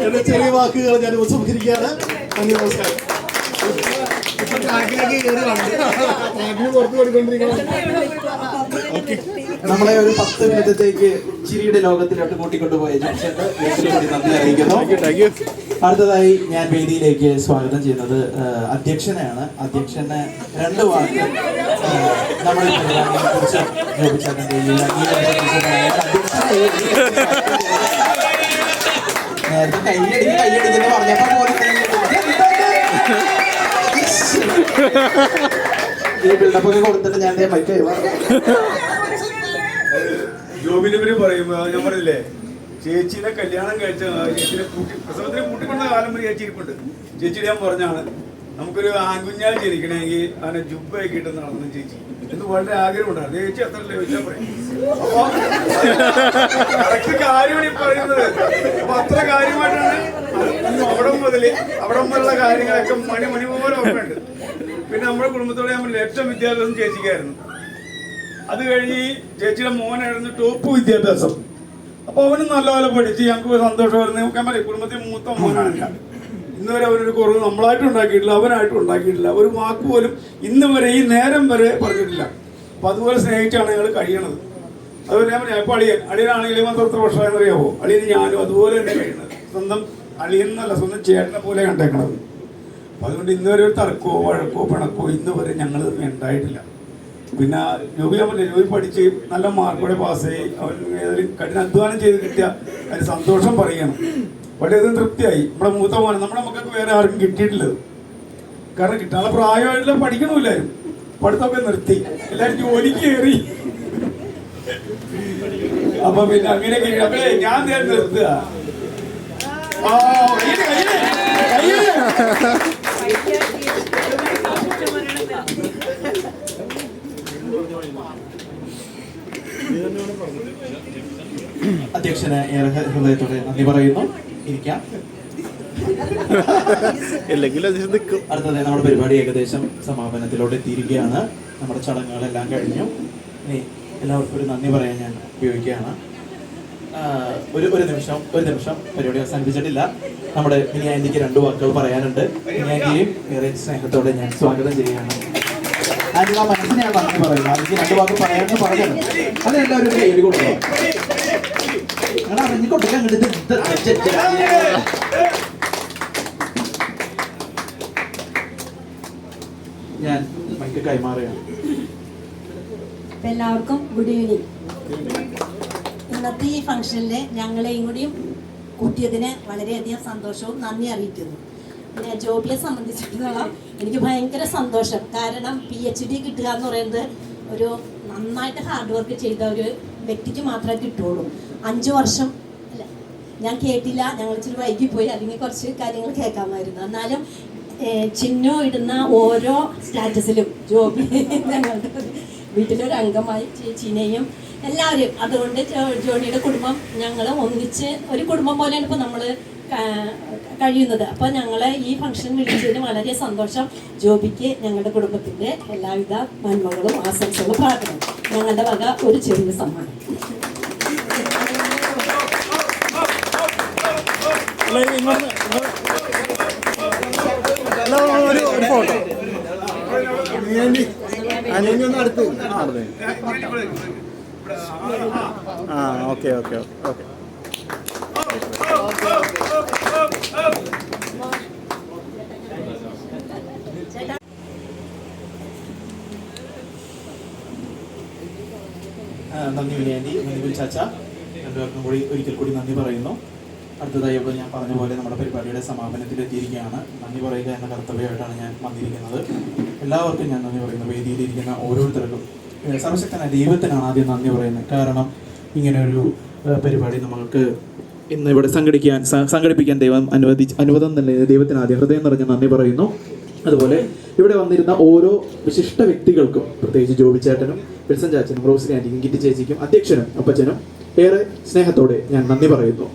എന്റെ ചെറിയ വാക്കുകൾ ഞാൻ ഉപസംഹരിക്കുകയാണ്. നന്ദി, നമസ്കാരം. നമ്മളെ ഒരു 10 മിനിറ്റത്തേക്ക് ചിരിയുടെ ലോകത്തിലോട്ട് കൂട്ടിക്കൊണ്ടുപോയ ജോബ്ചേട്ടന് നന്ദി അറിയിക്കുന്നു. അടുത്തതായി ഞാൻ വേദിയിലേക്ക് സ്വാഗതം ചെയ്യുന്നത് അധ്യക്ഷനെയാണ്. അധ്യക്ഷന് 2 വാക്ക് നമ്മുടെ പരിപാടിയെ കുറിച്ച് ജോബ്ചേട്ടന്റെ നേരത്തെ കൈയടിക്കുന്നു പറഞ്ഞപ്പോ ഈ ബിൽഡപ്പൊക്കെ കൊടുത്തിട്ട് ഞാൻ മൈക്ക് ജോബിനെ പറ്റി പറയുമ്പോ ഞാൻ പറഞ്ഞില്ലേ, ചേച്ചീനെ കല്യാണം കഴിച്ച ചേച്ചിനെ പ്രസവത്തിന് കൂട്ടിക്കൊണ്ട കാലം വരെ ചേച്ചി ഇരിപ്പുണ്ട്. ചേച്ചിയുടെ ഞാൻ പറഞ്ഞാണ്, നമുക്കൊരു ആൺകുഞ്ഞാൽ ജനിക്കണമെങ്കിൽ അവനെ ജുബ്ബയൊക്കെ ഇട്ട് നടന്നു ചേച്ചി എന്ന് വളരെ ആഗ്രഹമുണ്ടായിരുന്നു. ചേച്ചി അത്രല്ലേ ചോദിച്ചാൽ പറയും. അപ്പൊ കറക്റ്റ് കാര്യമാണ് ഈ പറയുന്നത്. അപ്പൊ അത്ര കാര്യമായിട്ടാണ് അവിടെ മുതലുള്ള കാര്യങ്ങളൊക്കെ മണി പോലെ ഓർമ്മയുണ്ട്. പിന്നെ നമ്മുടെ കുടുംബത്തോടെ നമ്മൾ ഏറ്റവും വിദ്യാഭ്യാസം ചേച്ചിക്കായിരുന്നു. അത് കഴിഞ്ഞ് ചേച്ചിയുടെ മോനായിരുന്നു ടോപ്പ് വിദ്യാഭ്യാസം. അപ്പൊ അവനും നല്ലപോലെ പഠിച്ച് ഞങ്ങൾക്ക് സന്തോഷമായിരുന്നു. ഞാൻ പറയും, കുടുംബത്തിൽ മൂത്ത മോനാണ് ഞാൻ. ഇന്ന് വരെ അവനൊരു കുറവ് നമ്മളായിട്ടും ഉണ്ടാക്കിയിട്ടില്ല, അവനായിട്ടും ഉണ്ടാക്കിയിട്ടില്ല. ഒരു വാക്ക് പോലും ഇന്ന് വരെ ഈ നേരം വരെ പറഞ്ഞിട്ടില്ല. അപ്പൊ അതുപോലെ സ്നേഹിച്ചാണ് ഞങ്ങൾ കഴിയണത്. അതുപോലെ ഞാൻ പറയാം, ഇപ്പൊ അളിയനാണെങ്കിലും എത്ര വർഷമായെന്നറിയാവോ? അളിയന് ഞാനും അതുപോലെ തന്നെ കഴിയണത്. സ്വന്തം അളിയെന്നല്ല, സ്വന്തം ചേട്ടനെ പോലെ കണ്ടേക്കണത്. അപ്പൊ അതുകൊണ്ട് ഇന്ന് വരെ ഒരു തർക്കമോ വഴക്കോ പിണക്കോ ഇന്ന് വരെ ഞങ്ങൾ ഉണ്ടായിട്ടില്ല. പിന്നെ ജോബി പഠിച്ച് നല്ല മാർക്കോടെ പാസ്സായി. അവൻ ഏതെങ്കിലും കഠിനാധ്വാനം ചെയ്ത് കിട്ടിയ അതിന് സന്തോഷം പറയണം. വളരെയധികം തൃപ്തിയായി. നമ്മുടെ മൂത്ത മോനെ നമ്മുടെ മക്കൾക്ക് വേറെ ആർക്കും കിട്ടിയിട്ടില്ലത്. കാരണം കിട്ടാനുള്ള പ്രായമായിട്ടില്ല, പഠിക്കണമില്ലായിരുന്നു. പഠിത്തമൊക്കെ നിർത്തി, എല്ലാവരും ജോലിക്ക് കയറി. അപ്പൊ പിന്നെ അങ്ങനെയൊക്കെ അപ്പഴേ ഞാൻ നേരം നിർത്തുക. അധ്യക്ഷന് ഏറെ ഹൃദയത്തോടെ നന്ദി പറയുന്നു. ഇരിക്കാം. അടുത്തത് നമ്മുടെ പരിപാടി ഏകദേശം സമാപനത്തിലോട്ട് എത്തിയിരിക്കുകയാണ്. നമ്മുടെ ചടങ്ങുകളെല്ലാം കഴിഞ്ഞു. ഇനി എല്ലാവർക്കും ഒരു നന്ദി പറയാൻ ഞാൻ ഉപയോഗിക്കുകയാണ്. ഒരു നിമിഷം പരിപാടി അവസാനിപ്പിച്ചിട്ടില്ല. നമ്മുടെ മിനി ആന്റിക്ക് 2 വാക്കുകൾ പറയാനുണ്ട്. മിനി ആന്റിയെയും ഏറെ സ്നേഹത്തോടെ ഞാൻ സ്വാഗതം ചെയ്യുകയാണ്. ആന്റി ആ മനസ്സിനെ ഞാൻ നന്ദി പറയുന്നു. ആന്റിക്ക് 2 വാക്ക് പറയാമെന്ന് പറഞ്ഞത് അതെല്ലാവരും കയ്യിൽ കൊടുക്കുക. ഞാൻ മൈക്ക് കൈമാറുകയാണ്. എല്ലാവർക്കും ഗുഡ് ഈവനിങ്. ഇന്നത്തെ ഈ ഫംഗ്ഷനിൽ ഞങ്ങളെയും കൂടിയും കൂട്ടിയതിന് വളരെയധികം സന്തോഷവും നന്ദി അറിയിക്കുന്നു. പിന്നെ ജോബിയെ സംബന്ധിച്ചിടത്തോളം എനിക്ക് ഭയങ്കര സന്തോഷം. കാരണം PhD കിട്ടുക എന്ന് പറയുന്നത് ഒരു നന്നായിട്ട് ഹാർഡ് വർക്ക് ചെയ്ത ഒരു വ്യക്തിക്ക് മാത്രമേ കിട്ടുള്ളൂ. 5 വർഷം അല്ല, ഞാൻ കേട്ടില്ല, ഞങ്ങൾ ഇച്ചിരി വൈകിപ്പോയി, അല്ലെങ്കിൽ കുറച്ച് കാര്യങ്ങൾ കേൾക്കാമായിരുന്നു. എന്നാലും ചിന്നു ഇടുന്ന ഓരോ സ്റ്റാറ്റസിലും ജോബി ഞങ്ങളുടെ വീട്ടിലൊരു അംഗമായി ചേച്ചീനെയും എല്ലാവരും, അതുകൊണ്ട് ജോണിയുടെ കുടുംബം ഞങ്ങൾ ഒന്നിച്ച് ഒരു കുടുംബം പോലെയാണ് ഇപ്പോൾ നമ്മൾ കഴിയുന്നത്. അപ്പോൾ ഞങ്ങളെ ഈ ഫംഗ്ഷൻ വിളിച്ചതിന് വളരെ സന്തോഷം. ജോബിക്ക് ഞങ്ങളുടെ കുടുംബത്തിൻ്റെ എല്ലാവിധ നന്മകളും ആശംസകളും പ്രാർത്ഥന. ഞങ്ങളുടെ വക ഒരു ചെറിയ സമ്മാനം. അടുത്ത് ഓക്കെ ഓക്കെ ഓക്കെ. നന്ദി വിനയാൻഡി, നന്ദി ചാച്ച, രണ്ടുപേർക്കും കൂടി ഒരിക്കൽ കൂടി നന്ദി പറയുന്നു. അടുത്തതായി ഇപ്പോൾ ഞാൻ പറഞ്ഞ പോലെ നമ്മുടെ പരിപാടിയുടെ സമാപനത്തിലെത്തിയിരിക്കുകയാണ്. നന്ദി പറയുക എന്ന കർത്തവ്യമായിട്ടാണ് ഞാൻ വന്നിരിക്കുന്നത്. എല്ലാവർക്കും ഞാൻ നന്ദി പറയുന്നു. വേദിയിലിരിക്കുന്ന ഓരോരുത്തർക്കും സർവശക്തനായ ദൈവത്തിനാണ് ആദ്യം നന്ദി പറയുന്നത്. കാരണം ഇങ്ങനെ ഒരു പരിപാടി നമ്മൾക്ക് ഇന്ന് ഇവിടെ സംഘടിപ്പിക്കാൻ ദൈവം അനുവാദം തന്നെ ദൈവത്തിന് ആദ്യം ഹൃദയം നിറഞ്ഞ നന്ദി പറയുന്നു. അതുപോലെ ഇവിടെ വന്നിരുന്ന ഓരോ വിശിഷ്ട വ്യക്തികൾക്കും, പ്രത്യേകിച്ച് ജോബി ചേട്ടനും വിൽസൺ ചാച്ചനും റോസിനി ആൻറ്റിക്കും കിറ്റി ചേച്ചിക്കും അധ്യക്ഷനും അപ്പച്ചനും ഏറെ സ്നേഹത്തോടെ ഞാൻ നന്ദി പറയുന്നു.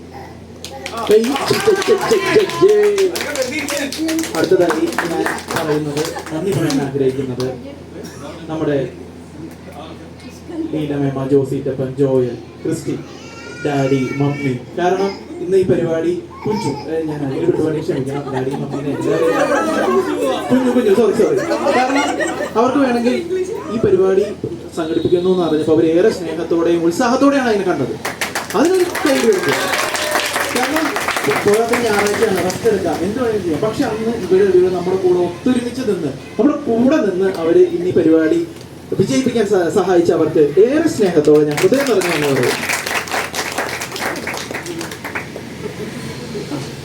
അടുത്തതായി ഞാൻ പറയുന്നത്, നന്ദി പറയാൻ ആഗ്രഹിക്കുന്നത് നമ്മുടെ നീലമേമ, ജോസിറ്റപ്പൻ, ജോയൽ, ക്രിസ്റ്റി, ഡാഡി, മമ്മി. കാരണം ഇന്ന് ഈ പരിപാടി കുഞ്ചു, ഞാൻ അതിന് പരിപാടി ക്ഷമിക്കണം, ഡാഡി മമ്മീനെ കുഞ്ഞു സോറി. കാരണം അവർക്ക് വേണമെങ്കിൽ ഈ പരിപാടി സംഘടിപ്പിക്കുന്നു എന്ന് അറിഞ്ഞപ്പോൾ അവർ ഏറെ സ്നേഹത്തോടെയും ഉത്സാഹത്തോടെയാണ് അതിനെ കണ്ടത്. അതിനൊരു കൈ കൊടുക്കുക. കാരണം പോകാത്ത ഞായറാഴ്ചയാണ്, റെസ്റ്റ് എടുക്കാം, എന്ത് വേണമെങ്കിലും ചെയ്യാം. പക്ഷെ അന്ന് ഇവർ നമ്മുടെ കൂടെ ഒത്തൊരുമിച്ച് നിന്ന് നമ്മുടെ കൂടെ നിന്ന് അവർ ഇന്ന് ഈ പരിപാടി വിജയിപ്പിക്കാൻ സഹായിച്ച അവർക്ക് ഏറെ സ്നേഹത്തോടെ ഞാൻ ഹൃദയം നിറഞ്ഞു.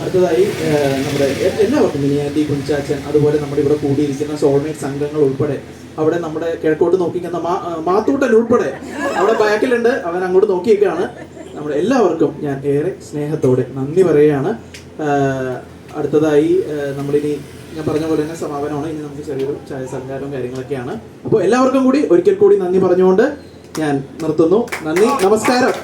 അടുത്തതായി നമ്മുടെ എല്ലാവർക്കും മിനിയാൻറ്റി, കുഞ്ചാച്ചൻ, അതുപോലെ നമ്മുടെ ഇവിടെ കൂടിയിരിക്കുന്ന സോൾമേറ്റ് സംഘങ്ങൾ ഉൾപ്പെടെ, അവിടെ നമ്മുടെ കിഴക്കോട്ട് നോക്കിക്കുന്ന മാത്തൂട്ടൻ ഉൾപ്പെടെ അവിടെ ബാക്കിലുണ്ട്, അവൻ അങ്ങോട്ട് നോക്കിയൊക്കെയാണ്. നമ്മുടെ എല്ലാവർക്കും ഞാൻ ഏറെ സ്നേഹത്തോടെ നന്ദി പറയുകയാണ്. അടുത്തതായി നമ്മളിനി ഞാൻ പറഞ്ഞ പോലെ തന്നെ സമാപനമാണ്. ഇനി നമുക്ക് ചെറിയൊരു ചായ സൽക്കാരവും കാര്യങ്ങളൊക്കെയാണ്. അപ്പോൾ എല്ലാവർക്കും കൂടി ഒരിക്കൽ കൂടി നന്ദി പറഞ്ഞുകൊണ്ട് ഞാൻ നിർത്തുന്നു. നന്ദി, നമസ്കാരം.